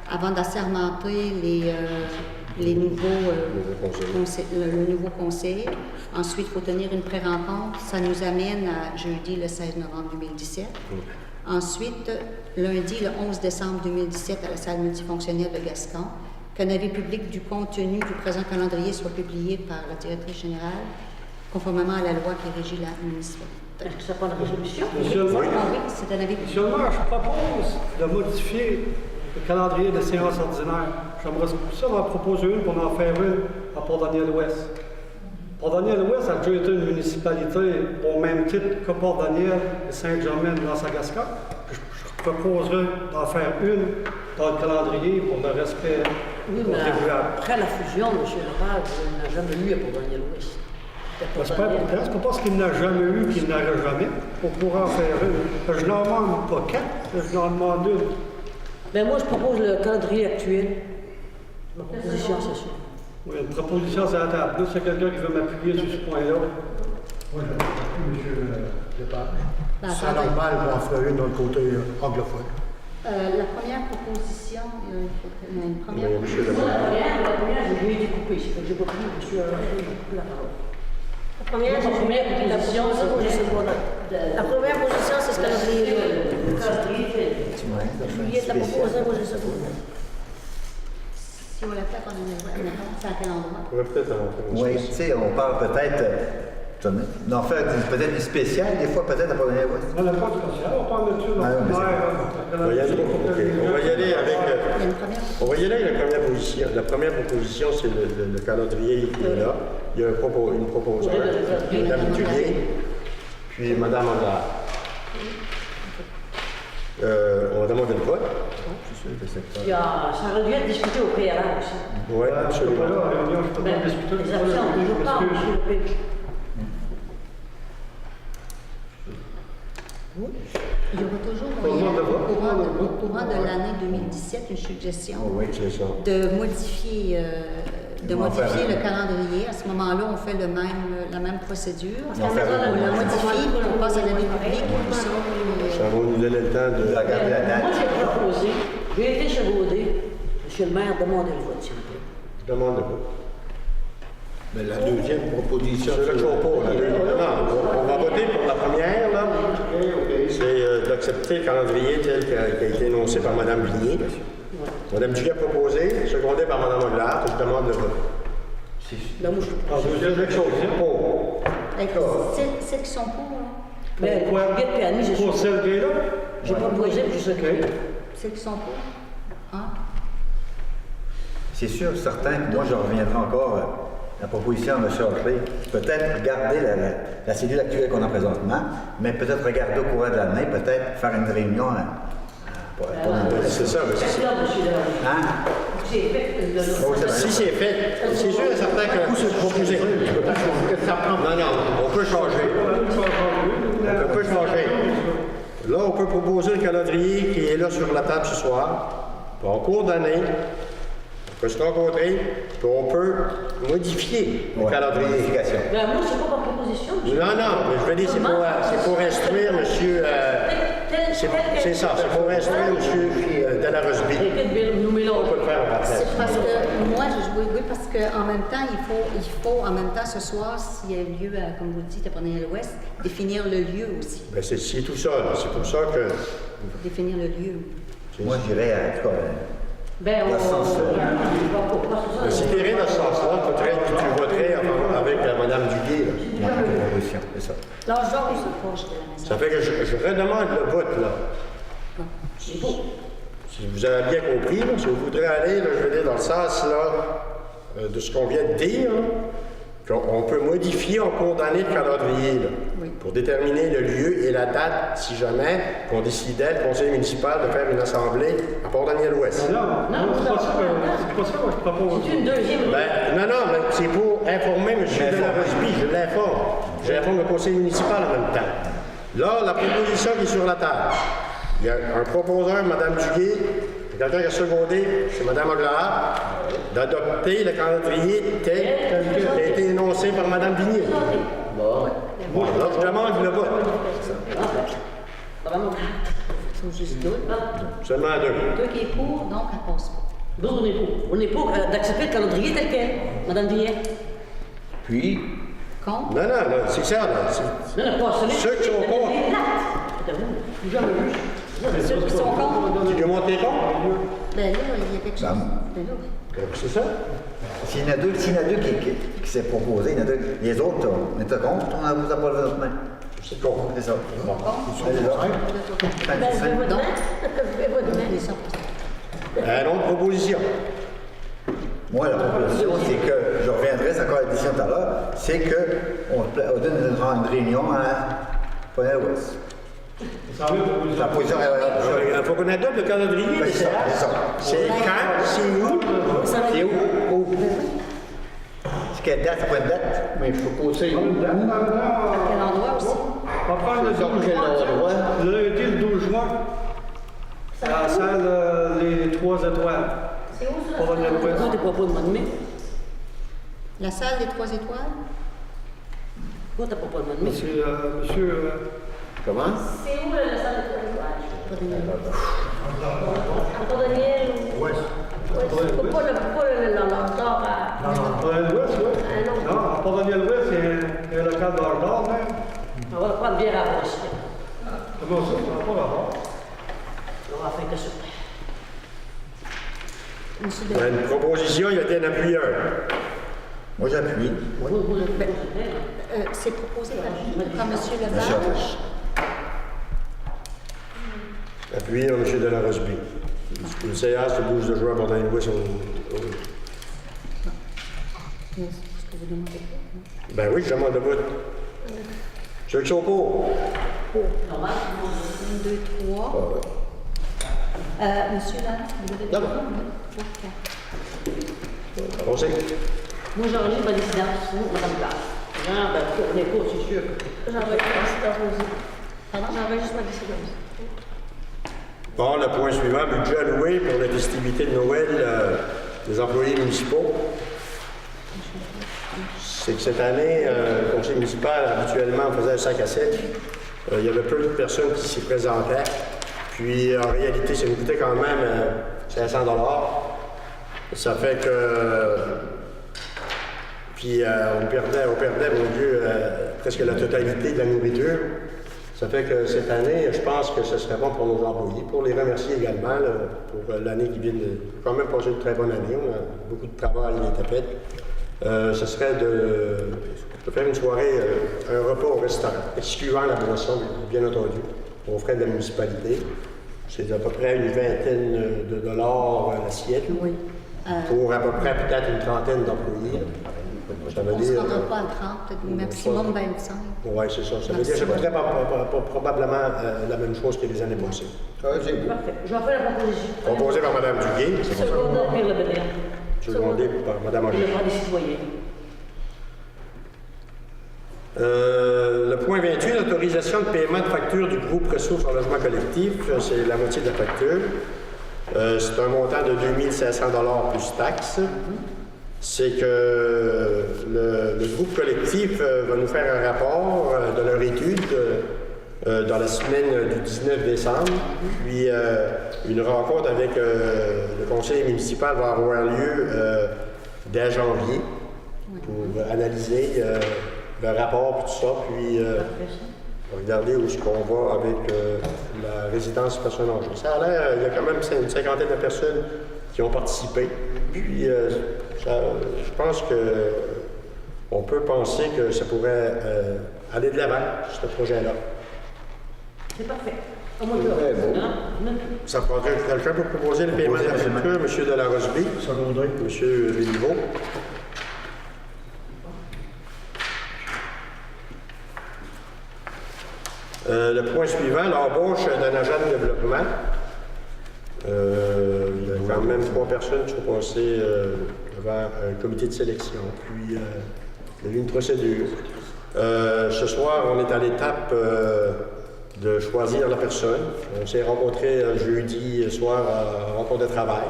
avant d'assermenter le nouveau conseil. Ensuite, il faut tenir une pré-rencontre. Ça nous amène à jeudi, le 16 novembre 2017. Ensuite, lundi, le 11 décembre 2017, à la salle multifonctionnelle de Gascon, qu'un avis public du contenu du présent calendrier soit publié par la directrice générale, conformément à la loi qui régit la municipalité. Est-ce que ça prend la résolution? Monsieur le maire, Oui, c'est un avis public. Monsieur le maire, je propose de modifier le calendrier de séances ordinaires. J'aimerais ça en proposer une pour en faire une à Port-Daniel-Ouest. Port-Daniel-Ouest a déjà été une municipalité au même titre que Port-Daniel et Saint-Germain dans sa Gascon. Je proposerais d'en faire une dans le calendrier pour le respect Oui, mais contribuable. après la fusion, M. Lepage n'a jamais eu à Port-Daniel-Ouest. C'est pas important, c'est pas parce qu'il n'a jamais eu qu'il n'aura jamais. On pourra en faire une. Je n'en demande pas 4, je n'en demande une. Ben moi, je propose le calendrier actuel. Ma proposition, c'est ça. Oui, une proposition sur la table. Là, c'est quelqu'un qui veut m'appuyer sur ce point-là. Moi, je n'ai plus, M. Lepage. Ben, C'est attendez. normal qu'on en ferait une dans le côté anglophone. La première proposition, une première Oui, monsieur le La maire. première, je lui ai découpé. C'est que j'ai pas pris, je suis coupé la parole. La première position, la première position, c'est ce calendrier-là. Juillet, la proposé, moi, je sais pas. Si on la fait, c'est à quel endroit? On pourrait peut-être en faire une Oui, tu spéciale. sais, on parle peut-être d'en faire peut-être des spéciales, des fois peut-être à Port-Daniel-Ouest. On n'a pas de spécial, on parle de ça dans Ah, le oui, mais On va y aller, ok. On va y aller avec... Il y a une première. On va y aller avec la première position. La première proposition, c'est le calendrier qui est là. Il y a une proposition, Mme Tullier, puis Mme Anglade. On va demander le vote. Ça aurait dû être discuté au préalable aussi. Oui, Je ne suis pas là, absolument. à la réunion, je ne peux Ben, pas discuter. les absents ont toujours pas, M. Lepage. Il y aura toujours Au moyen, courant de au courant de l'année 2017, une suggestion Oui, c'est ça. de modifier, On va faire le calendrier. À ce moment-là, on fait la même procédure. On va faire On la une- modifie, puis on passe à l'avis public, tout ça. puis, Ça va nous donner le temps de... de regarder la Moi, date. j'ai proposé, j'ai été chaudé. Monsieur le maire, demandez le vote, s'il vous plaît. Je demande le vote. Mais la deuxième proposition, C'est le propos, là. Non, on va voter pour la première, là. C'est d'accepter le calendrier tel qui a été énoncé par Mme Vignier. Mme Tullier a proposé, secondé par Mme Anglade. Je demande le vote. Là, moi, je En deuxième chose, Pour. avec celles qui sont pour, là. Ben, pourquoi? Juliette et Annie, Pour celle qui est là? j'ai proposé, puis je sais que... Celles qui sont pour. Hein? c'est sûr, certain que moi, je reviendrai encore la proposition de M. Hocheray, peut-être garder la cellule actuelle qu'on a présentement, mais peut-être regarder au courant de l'année, peut-être faire une réunion C'est ça, mais c'est ça. Hein? Si c'est fait, c'est sûr et certain que c'est proposé. Non, non, on peut changer. On peut changer. Là, on peut proposer le calendrier qui est là sur la table ce soir. En cours d'année, on peut se rencontrer, puis on peut modifier le calendrier. Ben, moi, c'est pas ma proposition. Non, non, mais je veux dire, c'est pour instruire monsieur. C'est ça, c'est pour instruire monsieur Delarosby. On peut le faire en rappel. C'est parce que moi, oui, parce qu'en même temps, il faut en même temps ce soir, s'il y a lieu, comme vous dites, à Port-Daniel-Ouest, définir le lieu aussi. Ben, c'est tout ça, là. C'est pour ça que. Il faut définir le lieu. Moi, je dirais, en tout cas, Ben, on va. Si tu irais dans ce sens-là, tu voterais avec Mme Duguay. Là. moi, c'est une proposition, c'est ça. Alors, Georges, c'est proche de la maison. Ça fait que je redemande le vote, là. Si vous avez bien compris, là, si vous voudrez aller, là, je veux dire, dans le sens là, de ce qu'on vient de dire, là, qu'on peut modifier en cours d'année le calendrier là, pour déterminer le lieu et la date, si jamais on décidait, le conseil municipal, de faire une assemblée à Port-Daniel-Ouest. Non, c'est pas ça que je propose. C'est une deuxième. Ben, non, mais c'est pour informer M. Delarosby, je l'informe. J'informe le conseil municipal en même temps. Là, la proposition qui est sur la table, il y a un proposeur, Mme Duguay, quelqu'un qui a secondé, c'est Mme Aglahart, d'adopter le calendrier tel qui a été énoncé par Mme Vignier. Bon. Là, je demande le vote. Il faut juste deux. Seulement deux. Deux qui est pour, donc elle passe pas. Nous, on est pour. On est pour d'accepter le calendrier tel quel, Mme Villet. Puis, Contre? Non, là, c'est ça, là. Non, non, pas celui. Ceux qui sont contre. Ceux qui sont contre? Tu lui as monté contre? Ben là, il y a quelque chose. Ben là. C'est ça? s'il y en a deux qui s'est proposé, il y en a deux. Les autres, on était contre, on a vous a pas levé notre main. C'est contre. C'est ça. Bon. Allez, là. Ben, je vais votre main. Je vais votre main. Les sortes. Une autre proposition. Moi, la proposition, c'est que, je reviendrai, c'est encore la décision tout à l'heure, c'est qu'on donne une réunion à Port-Daniel-Ouest. La position est Il faut qu'on adopte le calendrier. c'est ça. C'est quand? C'est où? C'est où? C'est quelle date? C'est pas une date? Mais il faut poser où? À quel endroit aussi? On va prendre le 12 juin. Lundi, le 12 juin. À la salle Les Trois Étoiles. C'est où ça? Port-Daniel-Ouest. Pourquoi tu proposes le mois de mai? La salle des 3 étoiles? Pourquoi tu proposes le mois de mai? Monsieur. Comment? C'est où la salle de toilette? Port-Daniel-Ouest. À Port-Daniel? Oui. Pourquoi le l'endroit à... Port-Daniel-Ouest, oui. Ah non. Non, à Port-Daniel-Ouest, il y a un local d'Ardor, même. On va prendre bien à la prochaine. Comment ça? Ça n'a pas rapport. On va faire que ça. Monsieur Il y a une proposition, il y a été un appuyeur. Moi, j'appuie. C'est proposé par M. Lepage. Appuyé à M. Delarosby. Une séance le 12 juin à Port-Daniel-Ouest. Est-ce que vous demandez? Ben oui, je demande le vote. Ceux qui sont pour. 1, 2, 3. Monsieur, là, vous avez D'abord. 3, 4. Conseil. Moi, j'enregistre ma décidence, sinon, Mme Place. Non, ben, on est pour, c'est sûr. J'enregistre ma décision. Bon, le point suivant, budget alloué pour les festivités de Noël des employés municipaux. C'est que cette année, le conseil municipal, habituellement, on faisait un 5 à 7. Il y avait peu de personnes qui s'y présentaient. Puis, en réalité, ça nous coûtait quand même 500 $. Ça fait que... Puis, on perdait, mon Dieu, presque la totalité de la nourriture. Ça fait que cette année, je pense que ce serait bon pour nos employés, pour les remercier également là, pour l'année qui vient de quand même passer une très bonne année. On a beaucoup de travail à l'étapette. Ce serait de faire une soirée, un repas au restaurant, excluant la boisson, bien entendu, aux frais de la municipalité. C'est à peu près une vingtaine de dollars l'assiette, Oui. pour à peu près peut-être une trentaine d'employés. Ça veut On ne se dire... rendra pas à 30, peut-être maximum 25. Oui, c'est ça. Ça veut dire que je voudrais probablement la même chose que les années passées. C'est beau. Parfait. Je vais faire la proposition. Proposé par Mme Duguay, c'est pour ça. Secondé par le Bénéa. Secondé par Mme Et le Angers. droit des citoyens. Le point 28, l'autorisation de paiement de facture du groupe Ressources en logement collectif, c'est la moitié de la facture. C'est un montant de 2500 $ plus taxes. C'est que le groupe collectif va nous faire un rapport de leur étude dans la semaine du 19 décembre. Puis une rencontre avec le conseil municipal va avoir lieu dès janvier pour analyser le rapport et tout ça. Puis regarder où est-ce qu'on va avec la résidence personnes âgées. Ça a l'air, il y a quand même une cinquantaine de personnes qui ont participé. Puis je pense qu'on peut penser que ça pourrait aller de l'avant, ce projet-là. C'est parfait. Au moins Très beau. Ça prendrait quelqu'un pour proposer le paiement de la facture, M. Delarosby, Secondé. M. Béliveau. Le point suivant, l'embauche d'un agent de développement. Il y a quand même 3 personnes qui sont passées devant un comité de sélection. Puis, il y a eu une procédure. Ce soir, on est à l'étape de choisir la personne. On s'est rencontrés jeudi soir en rencontre de travail.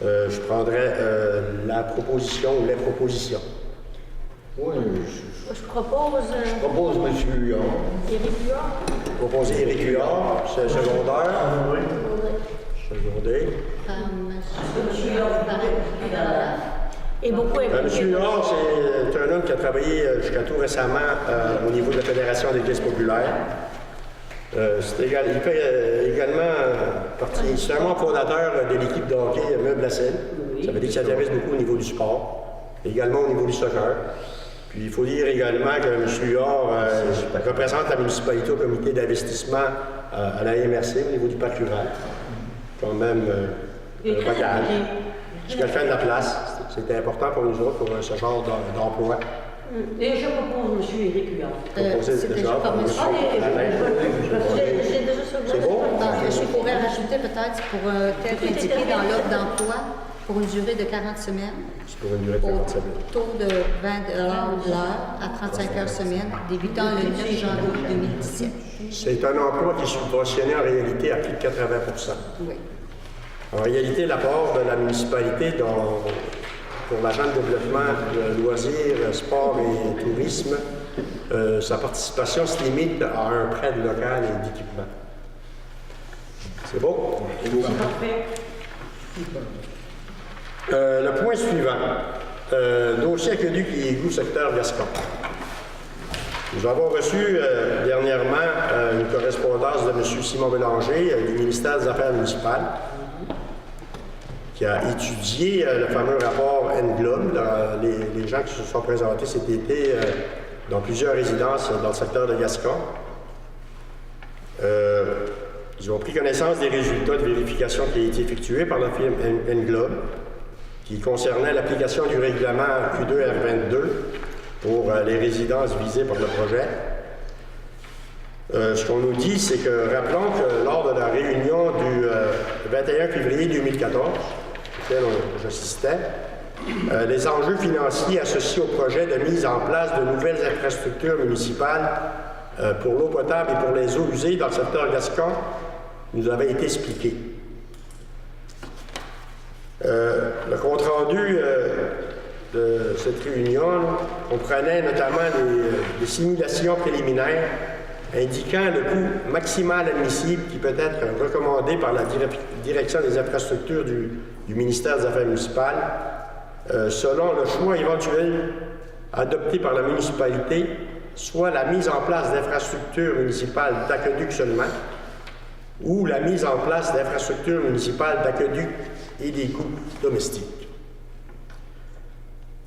Je prendrai la proposition ou les propositions. Oui, Je propose je propose M. Huard. Éric Huard. Proposer Éric Huard, c'est secondaire. Secondaire. Et beaucoup M. Huard, c'est un homme qui a travaillé jusqu'à tout récemment au niveau de la Fédération des Caisses populaires. Il fait également partie, c'est un membre fondateur de l'équipe de hockey Meubles à Selle. Ça veut dire qu'il s'intéresse beaucoup au niveau du sport, également au niveau du soccer. Puis il faut dire également que M. Huard représente la municipalité au comité d'investissement à la MRC au niveau du parc rural. Quand même un bagage. C'est quelqu'un de la place. C'était important pour nous autres, pour ce genre d'emploi. Et je propose M. Éric Huard. Proposer déjà par M. Alain. J'ai déjà sur le C'est bon? Je pourrais rajouter peut-être pour tel indiqué dans l'offre d'emploi pour une durée de 40 semaines, C'est pour une durée de 40 semaines. au taux de 20 $ l'heure à 35 heures semaine, débutant le 9 janvier 2017. C'est un emploi qui est subventionné en réalité à plus de 80 %. Oui. En réalité, l'apport de la municipalité pour l'agent de développement de loisirs, sport et tourisme, sa participation se limite à un prêt de local et d'équipement. C'est beau? C'est parfait. Le point suivant, dossier aqueduc et égout secteur Gascon. Nous avons reçu dernièrement une correspondance de M. Simon Bélanger du ministère des Affaires municipales qui a étudié le fameux rapport NGLOM. Les gens qui se sont présentés cet été dans plusieurs résidences dans le secteur de Gascon. Ils ont pris connaissance des résultats de vérification qui a été effectué par la firme NGLOM qui concernait l'application du règlement Q2R22 pour les résidences visées par le projet. Ce qu'on nous dit, c'est que, rappelons que lors de la réunion du 21 février 2014, auquel j'assistais, les enjeux financiers associés au projet de mise en place de nouvelles infrastructures municipales pour l'eau potable et pour les eaux usées dans le secteur Gascon nous avaient été expliqués. Le compte-rendu de cette réunion comprenait notamment des simulations préliminaires indiquant le coût maximal admissible qui peut être recommandé par la Direction des infrastructures du ministère des Affaires municipales selon le choix éventuel adopté par la municipalité, soit la mise en place d'infrastructures municipales d'aqueduc seulement, ou la mise en place d'infrastructures municipales d'aqueduc et d'égouts domestiques.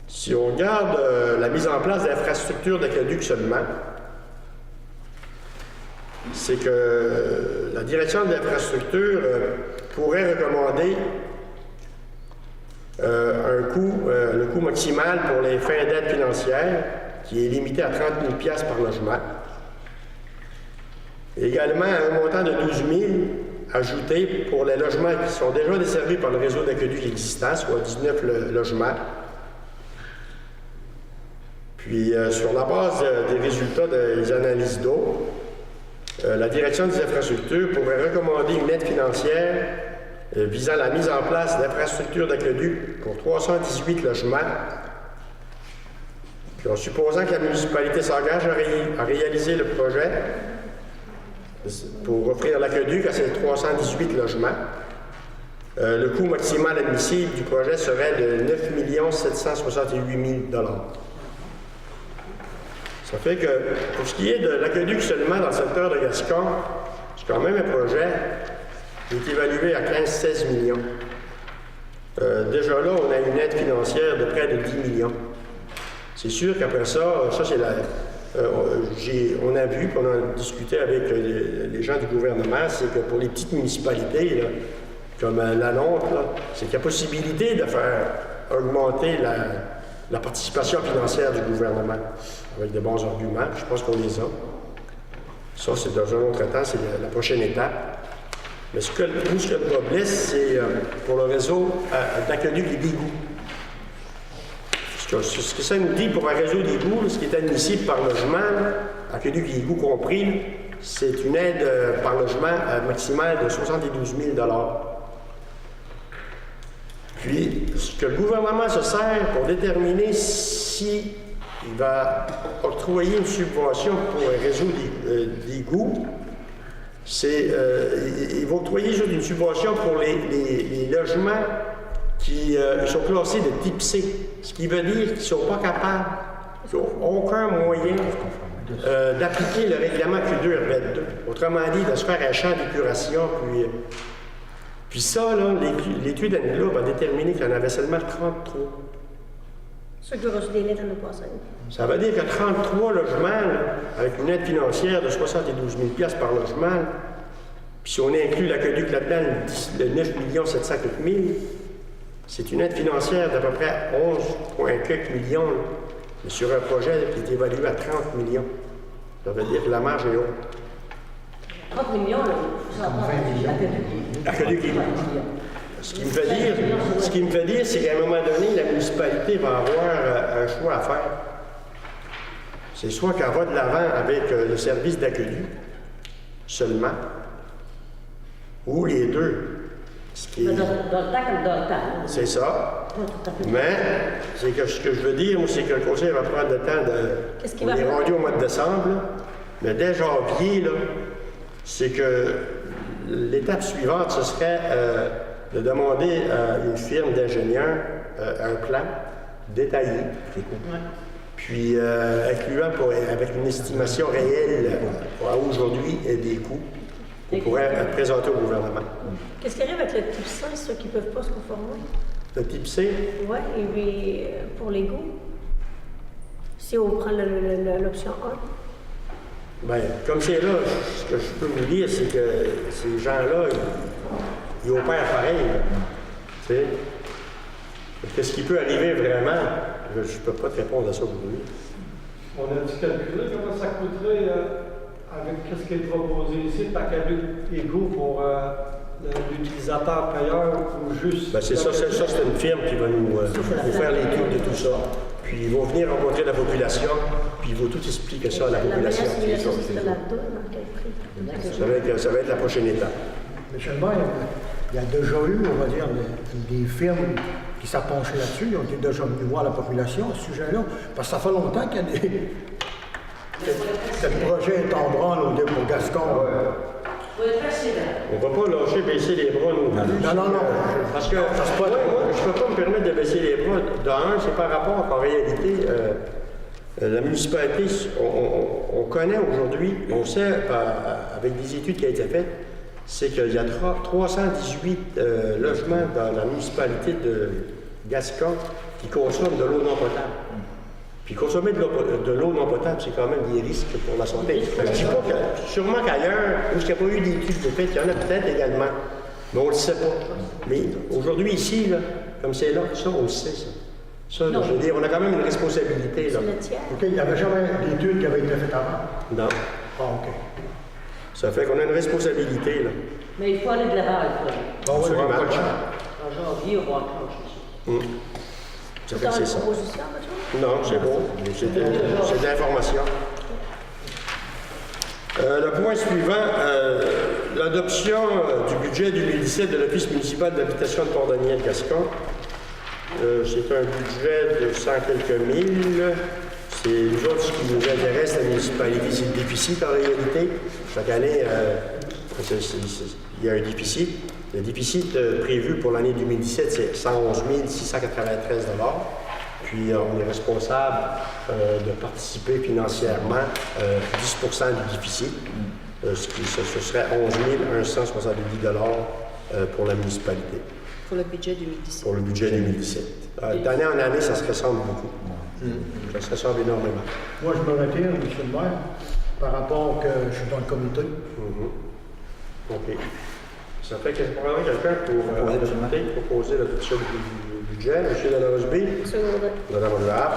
Si on regarde la mise en place d'infrastructures d'aqueduc seulement, c'est que la direction de l'infrastructure pourrait recommander le coût maximal pour les fins d'aide financière, qui est limité à 30 000 $ par logement. Également, un montant de 12 000 ajouté pour les logements qui sont déjà desservis par le réseau d'aqueduc existant, soit 19 logements. Puis, sur la base des résultats des analyses d'eau, la Direction des infrastructures pourrait recommander une aide financière visant la mise en place d'infrastructures d'aqueduc pour 318 logements. Puis, en supposant que la municipalité s'engage à réaliser le projet pour offrir l'aqueduc à ces 318 logements, le coût maximal admissible du projet serait de 9 768 000 $. Ça fait que, pour ce qui est de l'aqueduc seulement dans le secteur de Gascon, c'est quand même un projet qui est évalué à 15-16 millions. Déjà là, on a une aide financière de près de 10 millions. C'est sûr qu'après ça c'est on a vu, puis on a discuté avec les gens du gouvernement, c'est que pour les petites municipalités, là, comme la nôtre, c'est qu'il y a possibilité de faire augmenter la participation financière du gouvernement avec de bons arguments. Je pense qu'on les a. Ça, c'est dans un autre temps, c'est la prochaine étape. Mais ce que le problème, c'est pour le réseau d'aqueduc et d'égouts. Ce que ça nous dit pour un réseau d'égouts, ce qui est admissible par logement, aqueduc et égouts compris, c'est une aide par logement maximale de 72 000 $. Puis, ce que le gouvernement se sert pour déterminer si il va octroyer une subvention pour un réseau d'égouts, c'est il va octroyer juste une subvention pour les logements qui sont classés de type C, ce qui veut dire qu'ils ne sont pas capables, ils n'ont aucun moyen d'appliquer le règlement Q2 RBET2. Autrement dit, de se faire un champ d'épuration, puis ça, là, l'étude d'Angela va déterminer qu'il y en avait seulement 33. Ceux qui ont reçu des lettres l'année passée. Ça veut dire que 33 logements, là, avec une aide financière de 72 000 $ par logement, puis si on inclut l'aqueduc là-dedans, le 9 704 000, c'est une aide financière d'à peu près 11,4 millions là, mais sur un projet qui est évalué à 30 millions. Ça veut dire que la marge est haute. 30 millions, là, ça va l'aqueduc. Ce qui me fait dire, c'est qu'à un moment donné, la municipalité va avoir un choix à faire. C'est soit qu'elle va de l'avant avec le service d'aqueduc seulement, ou les deux. Dans le temps comme dans le temps. C'est ça. Mais c'est que ce que je veux dire, moi, c'est que le conseil va prendre le temps de. On est rendu au mois de décembre, là, mais dès janvier, là, c'est que l'étape suivante, ce serait de demander à une firme d'ingénieurs un plan détaillé, puis incluant avec une estimation réelle à aujourd'hui des coûts qu'on pourrait présenter au gouvernement. Qu'est-ce qui arrive avec le type C, ceux qui ne peuvent pas se conformer? Le type C? Oui, et puis pour les goûts, si on prend l'option 1. Bien, comme c'est là, ce que je peux vous dire, c'est que ces gens-là, ils opèrent pareil. Tu sais? Qu'est-ce qui peut arriver vraiment? Je ne peux pas te répondre à ça aujourd'hui. On a dû calculer comment ça coûterait avec ce qui est proposé ici, le paquet égaux pour l'utilisateur payeur ou juste. Ben c'est ça, c'est une firme qui va nous faire l'étude de tout ça. Puis ils vont venir rencontrer la population, puis ils vont tout expliquer ça à la population. Ça va être la prochaine étape. Monsieur le maire, il y a déjà eu, on va dire, des firmes qui s'appenchent là-dessus. Ils ont été déjà venus voir la population à ce sujet-là. Parce que ça fait longtemps qu'il y a des. Que le projet est en branle pour Gascon. On ne va pas lâcher, baisser les bras non plus. Non. Parce que moi, je ne peux pas me permettre de baisser les bras. D'un, c'est par rapport qu'en réalité, la municipalité, on connaît aujourd'hui, on sait avec des études qui ont été faites, c'est qu'il y a 318 logements dans la municipalité de Gascon qui consomment de l'eau non potable. Puis consommer de l'eau non potable, c'est quand même des risques pour la santé. Je ne dis pas que, sûrement qu'ailleurs, où il n'y a pas eu d'études de fait, il y en a peut-être également, mais on ne le sait pas. Mais aujourd'hui, ici, là, comme c'est là, ça, on le sait, ça. Ça, là, Non. je veux dire, on a quand même une responsabilité, là. C'est le tiers. OK, il n'y avait jamais d'études qui avaient été faites avant. Non. Ah, OK. Ça fait qu'on a une responsabilité, là. Mais il faut aller de l'avant, le projet. Bon, oui, Absolument. pas de chance. En janvier, on va enclencher ça. Ça C'est fait dans que une c'est ça. proposition, votre Non, c'est bon. C'est de l'information. Le point suivant, l'adoption du budget 2017 de l'Office municipal d'habitation de Port-Daniel-Gascon. C'est un budget de 100 quelques mille. C'est nous autres, ce qui nous intéresse, la municipalité, c'est le déficit en réalité. Chaque année, il y a un déficit. Le déficit prévu pour l'année 2017, c'est 111 693 $. Puis on est responsable de participer financièrement 10 du déficit, ce serait 11 170 $ pour la municipalité, Pour le budget 2017. pour le budget 2017. D'année en année, ça se ressemble beaucoup. Ça se ressemble énormément. Moi, je me retire, M. le maire, par rapport que je suis dans le comité. OK. Ça fait qu'il y a quelqu'un pour proposer l'adoption du budget. M. Delarosby, Monsieur Gaudin. Mme Honorable.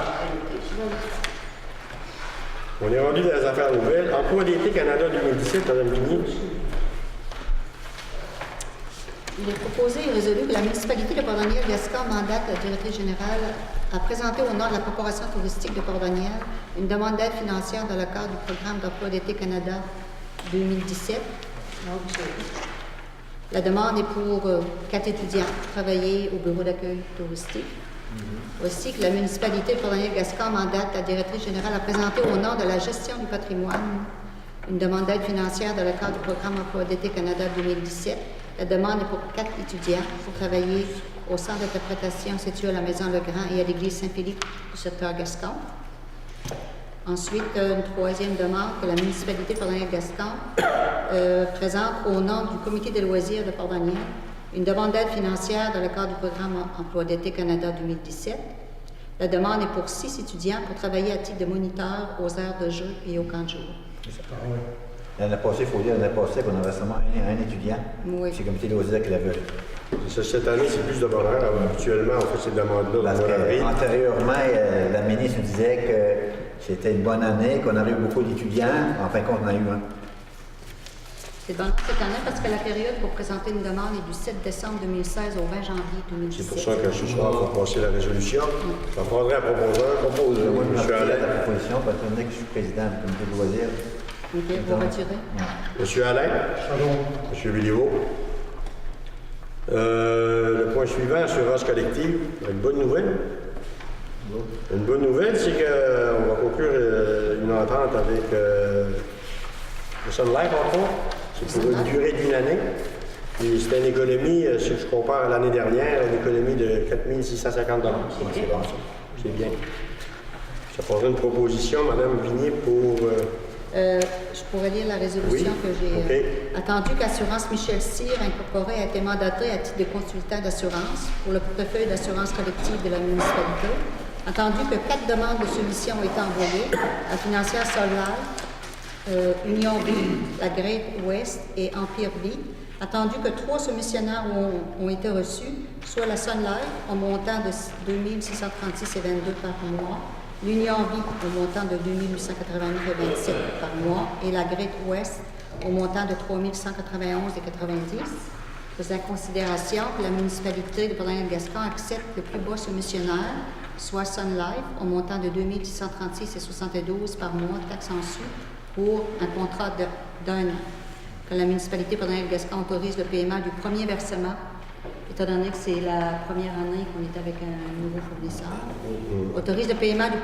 On est rendu dans les affaires nouvelles. Emploi d'été Canada 2017, Mme Vigny. Il est proposé et résolu que la municipalité de Port-Daniel-Gascon mandate la directrice générale à présenter au nom de la Corporation touristique de Port-Daniel une demande d'aide financière dans le cadre du programme d'emploi d'été Canada 2017. La demande est pour 4 étudiants travailler au bureau d'accueil touristique. Aussi que la municipalité de Port-Daniel-Gascon mandate la directrice générale à présenter au nom de la gestion du patrimoine une demande d'aide financière dans le cadre du programme Emploi d'été Canada 2017. La demande est pour 4 étudiants pour travailler au centre d'interprétation situé à la Maison Legrand et à l'église Saint-Philippe du secteur Gascon. Ensuite, une troisième demande que la municipalité de Port-Daniel-Gascon présente au nom du comité des loisirs de Port-Daniel une demande d'aide financière dans le cadre du programme Emploi d'été Canada 2017. La demande est pour 6 étudiants pour travailler à titre de moniteur aux aires de jeu et au camp de jour. L'année passée, il faut dire, l'année passée, qu'on avait seulement un étudiant. Oui. C'est le comité de loisirs qui l'avait. Cette année, c'est plus de bonheur. Habituellement, on fait ces demandes-là. Parce dans la rue. qu'antérieurement, la ministre nous disait que c'était une bonne année, qu'on avait eu beaucoup d'étudiants. En fin de compte, on en a eu un. C'est bon cette année parce que la période pour présenter une demande est du 7 décembre 2016 au 20 janvier 2017. C'est pour ça que ce soir, il faut passer la résolution. J'en prendrai un proposeur. Moi, je M. m'appelle Alain. la proposition, parce que que je suis président du comité de loisirs. OK, vous retirez? M. Alain. M. Béliveau. Le point suivant, assurance collective. Une bonne nouvelle. Une bonne nouvelle, c'est qu'on va conclure une entente avec le Sun Life, entre autres. C'est pour une durée d'1 année. Puis c'était une économie, si je compare à l'année dernière, une économie de 4 650 $. C'est bon, ça. C'est bien. Ça prendrait une proposition, Mme Vigny, pour... Je pourrais lire la résolution Oui. que j'ai OK. attendu qu'Assurance Michel Cyr incorporée a été mandatée à titre de consultant d'assurance pour le portefeuille d'assurance collective de la municipalité. Attendu que 4 demandes de soumission ont été envoyées à Financière Solval, Union Vie, la Great West et Empire Vie. Attendu que 3 soumissionnaires ont été reçus, soit la Sun Life au montant de 2 636,22 $ par mois, l'Union Vie au montant de 2 889,27 $ par mois et la Great West au montant de 3 191,90 $. Faisant considération que la municipalité de Port-Daniel-Gascon accepte le plus bas soumissionnaire, soit Sun Life, au montant de 2 636,72 $ par mois, taxes en su, pour un contrat d'un an. Que la municipalité de Port-Daniel-Gascon autorise le paiement du premier versement, étant donné que c'est la première année qu'on est avec un nouveau fournisseur. Autorise le paiement du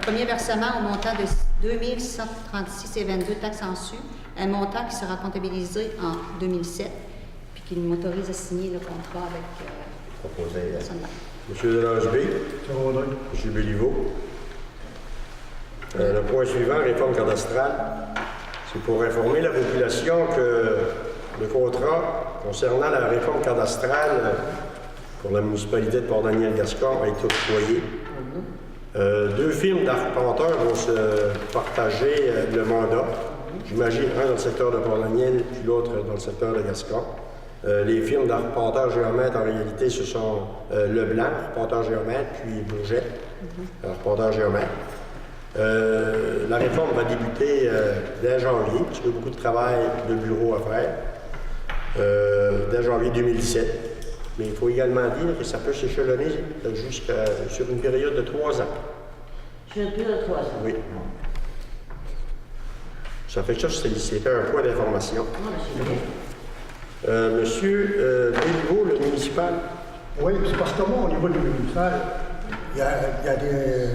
premier versement au montant de 2 636,22 $ taxes en su, un montant qui sera comptabilisé en 2007, puis qui m'autorise à signer le contrat avec Proposé. Sun Life. M. Delarosby. M. Béliveau. Le point suivant, réforme cadastrale. C'est pour informer la population que le contrat concernant la réforme cadastrale pour la municipalité de Port-Daniel-Gascon a été octroyé. 2 firmes d'arpenteurs vont se partager le mandat. J'imagine un dans le secteur de Port-Daniel puis l'autre dans le secteur de Gascon. Les firmes d'arpenteurs géomètres, en réalité, ce sont Leblanc, arpenteur géomètre, puis Bourget, arpenteur géomètre. La réforme va débuter dès janvier, parce qu'il y a beaucoup de travail de bureau à faire, dès janvier 2017. Mais il faut également dire que ça peut s'échelonner sur une période de 3 ans. Sur une période de 3 ans? Oui. Ça fait que ça, c'était un point d'information. Monsieur Béliveau, le municipal. Oui, c'est parce que moi, au niveau du municipal, il y a des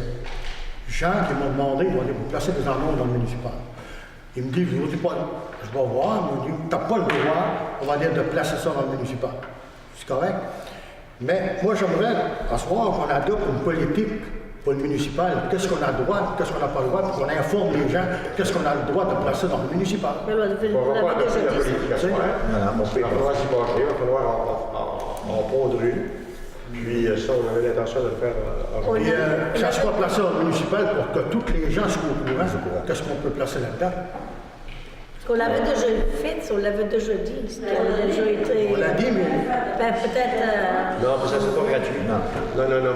gens qui m'ont demandé de placer des annonces dans le municipal. Ils me disent, je vais voir, ils me disent, tu n'as pas le droit, on va dire, de placer ça dans le municipal. C'est correct. Mais moi, j'aimerais, à ce soir, qu'on adopte une politique pour le municipal. Qu'est-ce qu'on a le droit, qu'est-ce qu'on n'a pas le droit, pour qu'on informe les gens, qu'est-ce qu'on a le droit de placer dans le municipal. On va pas adopter la politique à ce moment. Il va falloir s'y pencher, il va falloir en pondre une. Puis ça, on avait l'intention de le faire aujourd'hui. Que ça soit placé dans le municipal pour que tous les gens soient au courant. Qu'est-ce qu'on peut placer là-dedans? On l'avait déjà fait, on l'avait déjà dit. C'était déjà été. On l'a dit, mais. Ben, peut-être. Non, mais ça, c'est pas gratuit. Non.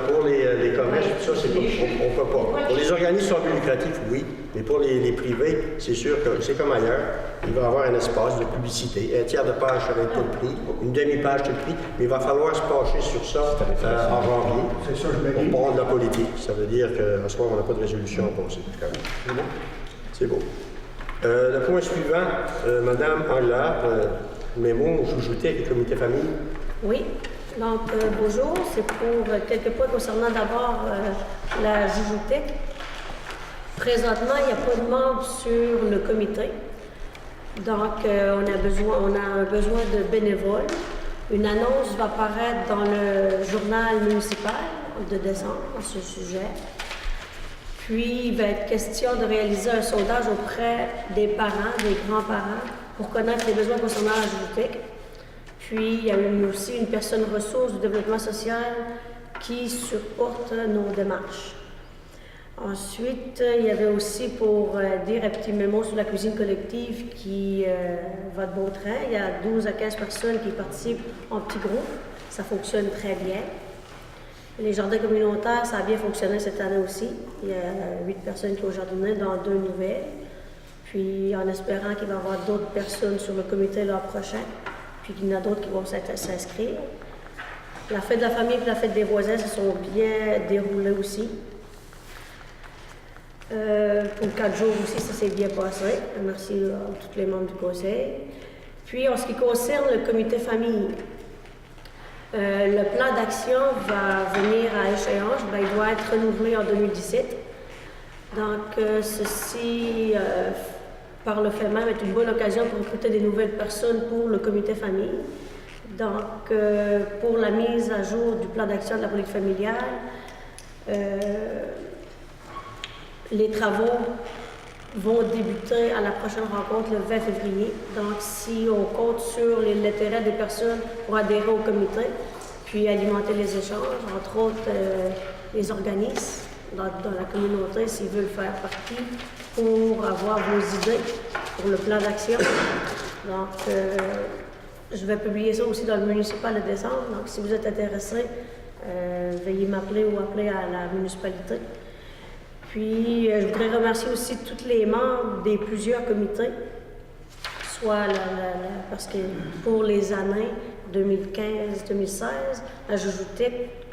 Pour les commerces, tout ça, c'est pas. On peut pas. Pour les organismes sans but lucratif, oui. Mais pour les privés, c'est sûr que c'est comme ailleurs. Il va y avoir un espace de publicité. Un tiers de page, ça va être tout le prix. Une demi-page, tout le prix. Mais il va falloir se pencher sur ça en janvier. C'est ça, je me dis. On parle de la politique. Ça veut dire qu'à ce soir, on n'a pas de résolution à passer. C'est bon? C'est beau. Le point suivant, Madame Anglard, mémo joujouté avec le comité famille. Oui. Donc, bonjour. C'est pour quelques points concernant d'abord la joujoutique. Présentement, il n'y a pas de membres sur le comité. Donc, on a un besoin de bénévoles. Une annonce va paraître dans le journal municipal de décembre à ce sujet. Puis, il va être question de réaliser un sondage auprès des parents, des grands-parents, pour connaître les besoins concernant la joujoutique. Puis, il y a aussi une personne ressource du développement social qui supporte nos démarches. Ensuite, il y avait aussi pour dire un petit mémo sur la cuisine collective qui va de bon train. Il y a 12 à 15 personnes qui participent en petits groupes. Ça fonctionne très bien. Les jardins communautaires, ça a bien fonctionné cette année aussi. Il y a 8 personnes qui ont jardiné dans 2 nouvelles. Puis en espérant qu'il va y avoir d'autres personnes sur le comité l'an prochain, puis qu'il y en a d'autres qui vont s'inscrire. La fête de la famille et la fête des voisins se sont bien déroulées aussi. Pour 4 jours aussi, ça s'est bien passé. Merci à tous les membres du conseil. Puis en ce qui concerne le comité famille, le plan d'action va venir à échéance. Il doit être renouvelé en 2017. Donc, ceci, par le fait même, est une bonne occasion pour recruter des nouvelles personnes pour le comité famille. Donc, pour la mise à jour du plan d'action de la politique familiale, les travaux vont débuter à la prochaine rencontre le 20 février. Donc, si on compte sur l'intérêt des personnes pour adhérer au comité, puis alimenter les échanges, entre autres les organismes dans la communauté, s'ils veulent faire partie, pour avoir vos idées pour le plan d'action. Donc, je vais publier ça aussi dans le municipal de décembre. Donc, si vous êtes intéressé, veuillez m'appeler ou appeler à la municipalité. Puis, je voudrais remercier aussi tous les membres des plusieurs comités, soit parce que pour les années 2015-2016, la joujoutique,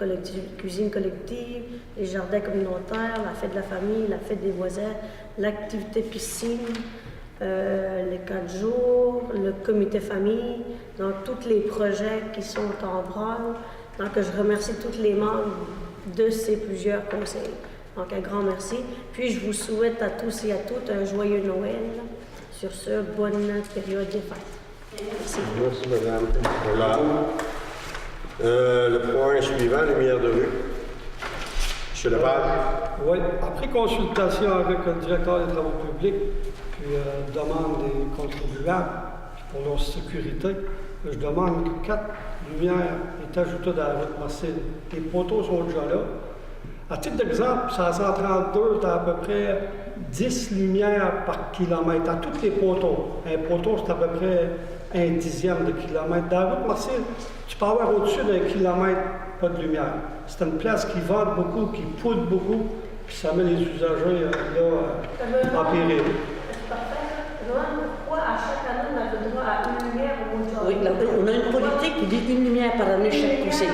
cuisine collective, les jardins communautaires, la fête de la famille, la fête des voisins, l'activité piscine, les 4 jours, le comité famille, donc tous les projets qui sont en branle. Donc, je remercie tous les membres de ces plusieurs conseils. Donc, un grand merci. Puis, je vous souhaite à tous et à toutes un joyeux Noël. Sur ce, bonne période des fêtes. Merci. Merci, madame. Voilà. Le point suivant, lumière de rue. Monsieur Lepage. Oui, après consultation avec le directeur des travaux publics, puis demande des contribuables pour leur sécurité, je demande que 4 lumières aient ajoutées dans la route Marcel. Les poteaux sont déjà là. À titre d'exemple, sur la 132, tu as à peu près 10 lumières par kilomètre à tous les poteaux. Un poteau, c'est à peu près 1/10 de kilomètre. Dans la route Marcille, tu peux avoir au-dessus d'un kilomètre pas de lumière. C'est une place qui vente beaucoup, qui poudre beaucoup, puis ça met les usagers en péril. C'est parfait. Joanne, pourquoi à chaque année, on a le droit à une lumière au mois de janvier? Oui, on a une politique qui dit une lumière par année chaque conseil.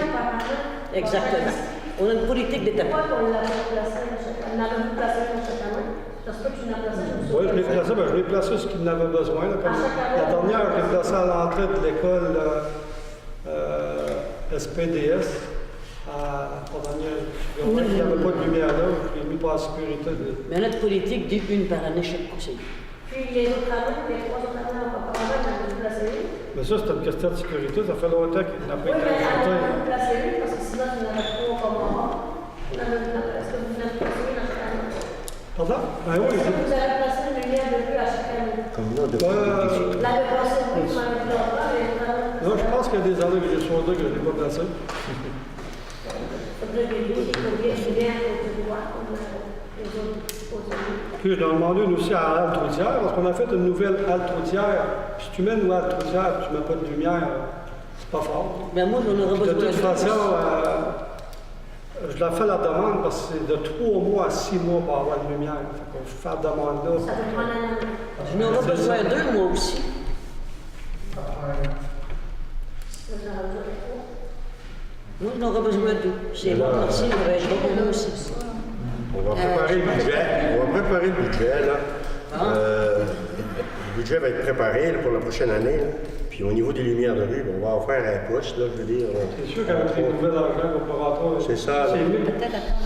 Exactement. On a une politique d'établissement. Pourquoi on l'a placé chaque année? On avait placé chaque année. Parce que tu l'as placé. Oui, je l'ai placé ce qu'il en avait besoin. Là, comme la dernière, je l'ai placé à l'entrée de l'école SPDS. Il n'y avait pas de lumière là, je l'ai mis pour la sécurité. Mais notre politique dit une par année chaque conseil. Puis les autres années, les 3 autres années, on va pas mal placé. Mais ça, c'est une question de sécurité. Ça fait longtemps qu'il n'a pas Oui, été mais ajouté. on va placer lui, parce que sinon, tu n'avais pas comme moi. Est-ce que vous l'avez placé dans chaque année? Pardon? Ben oui. Est-ce que vous avez placé une lumière de plus à chaque année? L'année passée, oui, tu m'avais dit l'autre, mais Non, je pense qu'il y a des années que j'ai choisi que je ne l'ai pas placé. faudrait vérifier combien de lumière on peut voir, comme les autres dispositifs. Puis j'ai demandé une aussi à la halte routière, parce qu'on a fait une nouvelle halte routière. Puis si tu mets une halte routière et tu ne mets pas de lumière, c'est pas fort. Mais moi, j'en aurais De besoin toute façon, je la fais la demande parce que c'est de 3 mois à 6 mois pour avoir une lumière. Fait qu'on fait la demande là. Ça peut prendre un an. J'en aurais besoin d'eux, moi aussi. Moi, j'en aurais besoin d'eux. C'est bon, merci, mais je vais pour moi aussi. On va préparer le budget. On va préparer le budget, là. Le budget va être préparé là, pour la prochaine année. Là. Puis au niveau des lumières de rue, on va en faire un pouce, là, je veux dire. C'est sûr qu'avec les nouvelles argent qu'on peut rentrer, C'est ça, là.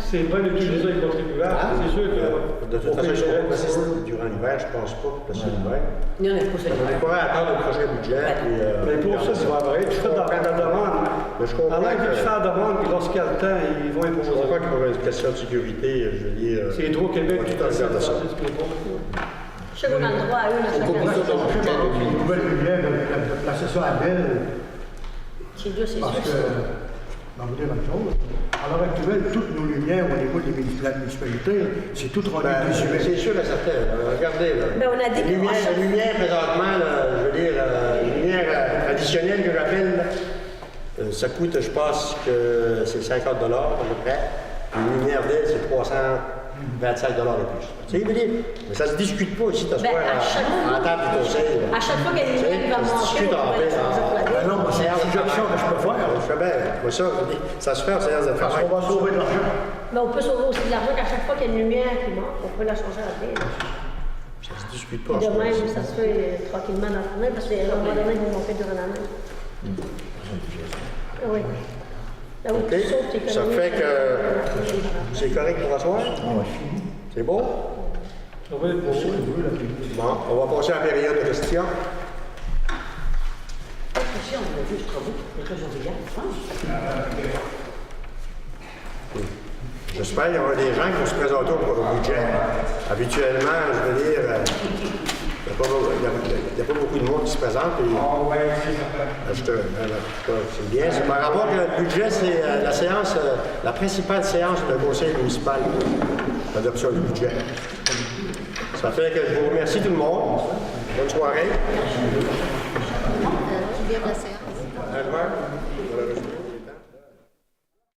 c'est bien utilisé avec le contribuable. C'est sûr que. De toute façon, je ne pas placer durant l'hiver, je pense pas pour placer l'hiver. Il y en a pas ça. On pourrait attendre le prochain budget. Puis, Mais pour ça, c'est vrai. Tu fais dans la demande. Mais je comprends Alors que que- tu fais la demande, puis lorsqu'il y a le temps, ils vont Je imposer. comprends qu'il y aura une question de sécurité, je veux dire. C'est Hydro-Québec on va qui tout regarder ça. Je sais qu'on a le droit à une à chaque année. Une nouvelle lumière, de placer ça à Belle, C'est dur, c'est parce que, sûr. je vais vous dire une chose, à l'heure actuelle, toutes nos lumières au niveau des municipalités, c'est tout relié Ben, visuel. c'est sûr et certain. Regardez, là. Ben, on a dit la lumière, que- la lumière présentement, là, je veux dire, la lumière traditionnelle que j'appelle, là, ça coûte, je pense que c'est 50 $ à peu près. Une lumière d'aile, c'est 325 $ de plus. Tu sais, je veux dire, mais ça se discute pas ici, t'asseoir Ben, à chaque à la table du conseil. là. À chaque fois qu'il y a une Tu sais, lumière qui va ça se monter, discute on en pourrait paix. changer pour la Ben non, mais c'est une suggestion que je peux faire. Je fais bien. Moi, ça, je veux dire, ça se fait en séance de Parce travail. qu'on va sauver de l'argent. Mais on peut sauver aussi de l'argent qu'à chaque fois qu'il y a une lumière qui monte, on peut la changer à la paix. Ça se discute pas. Et je de même, pense. ça se fait tranquillement dans la journée, parce qu'à un moment donné, ils vont monter durant la nuit. Ah oui. Là où OK. tu sauves tes Ça économies, fait que c'est correct pour asseoir? C'est bon? Ça va être beau. Bon, on va passer à la période de questions. Si on a vu ce travaux, mais que je regarde, je pense. J'espère qu'il y aura des gens qui vont se présenter au budget. Habituellement, je veux dire, il n'y a pas beaucoup de monde qui se présente. C'est bien. C'est par rapport que le budget, c'est la séance, la principale séance du conseil municipal, l'adoption du budget. Ça fait que je vous remercie tout le monde. Bonne soirée. Qui vient de la séance. Au revoir.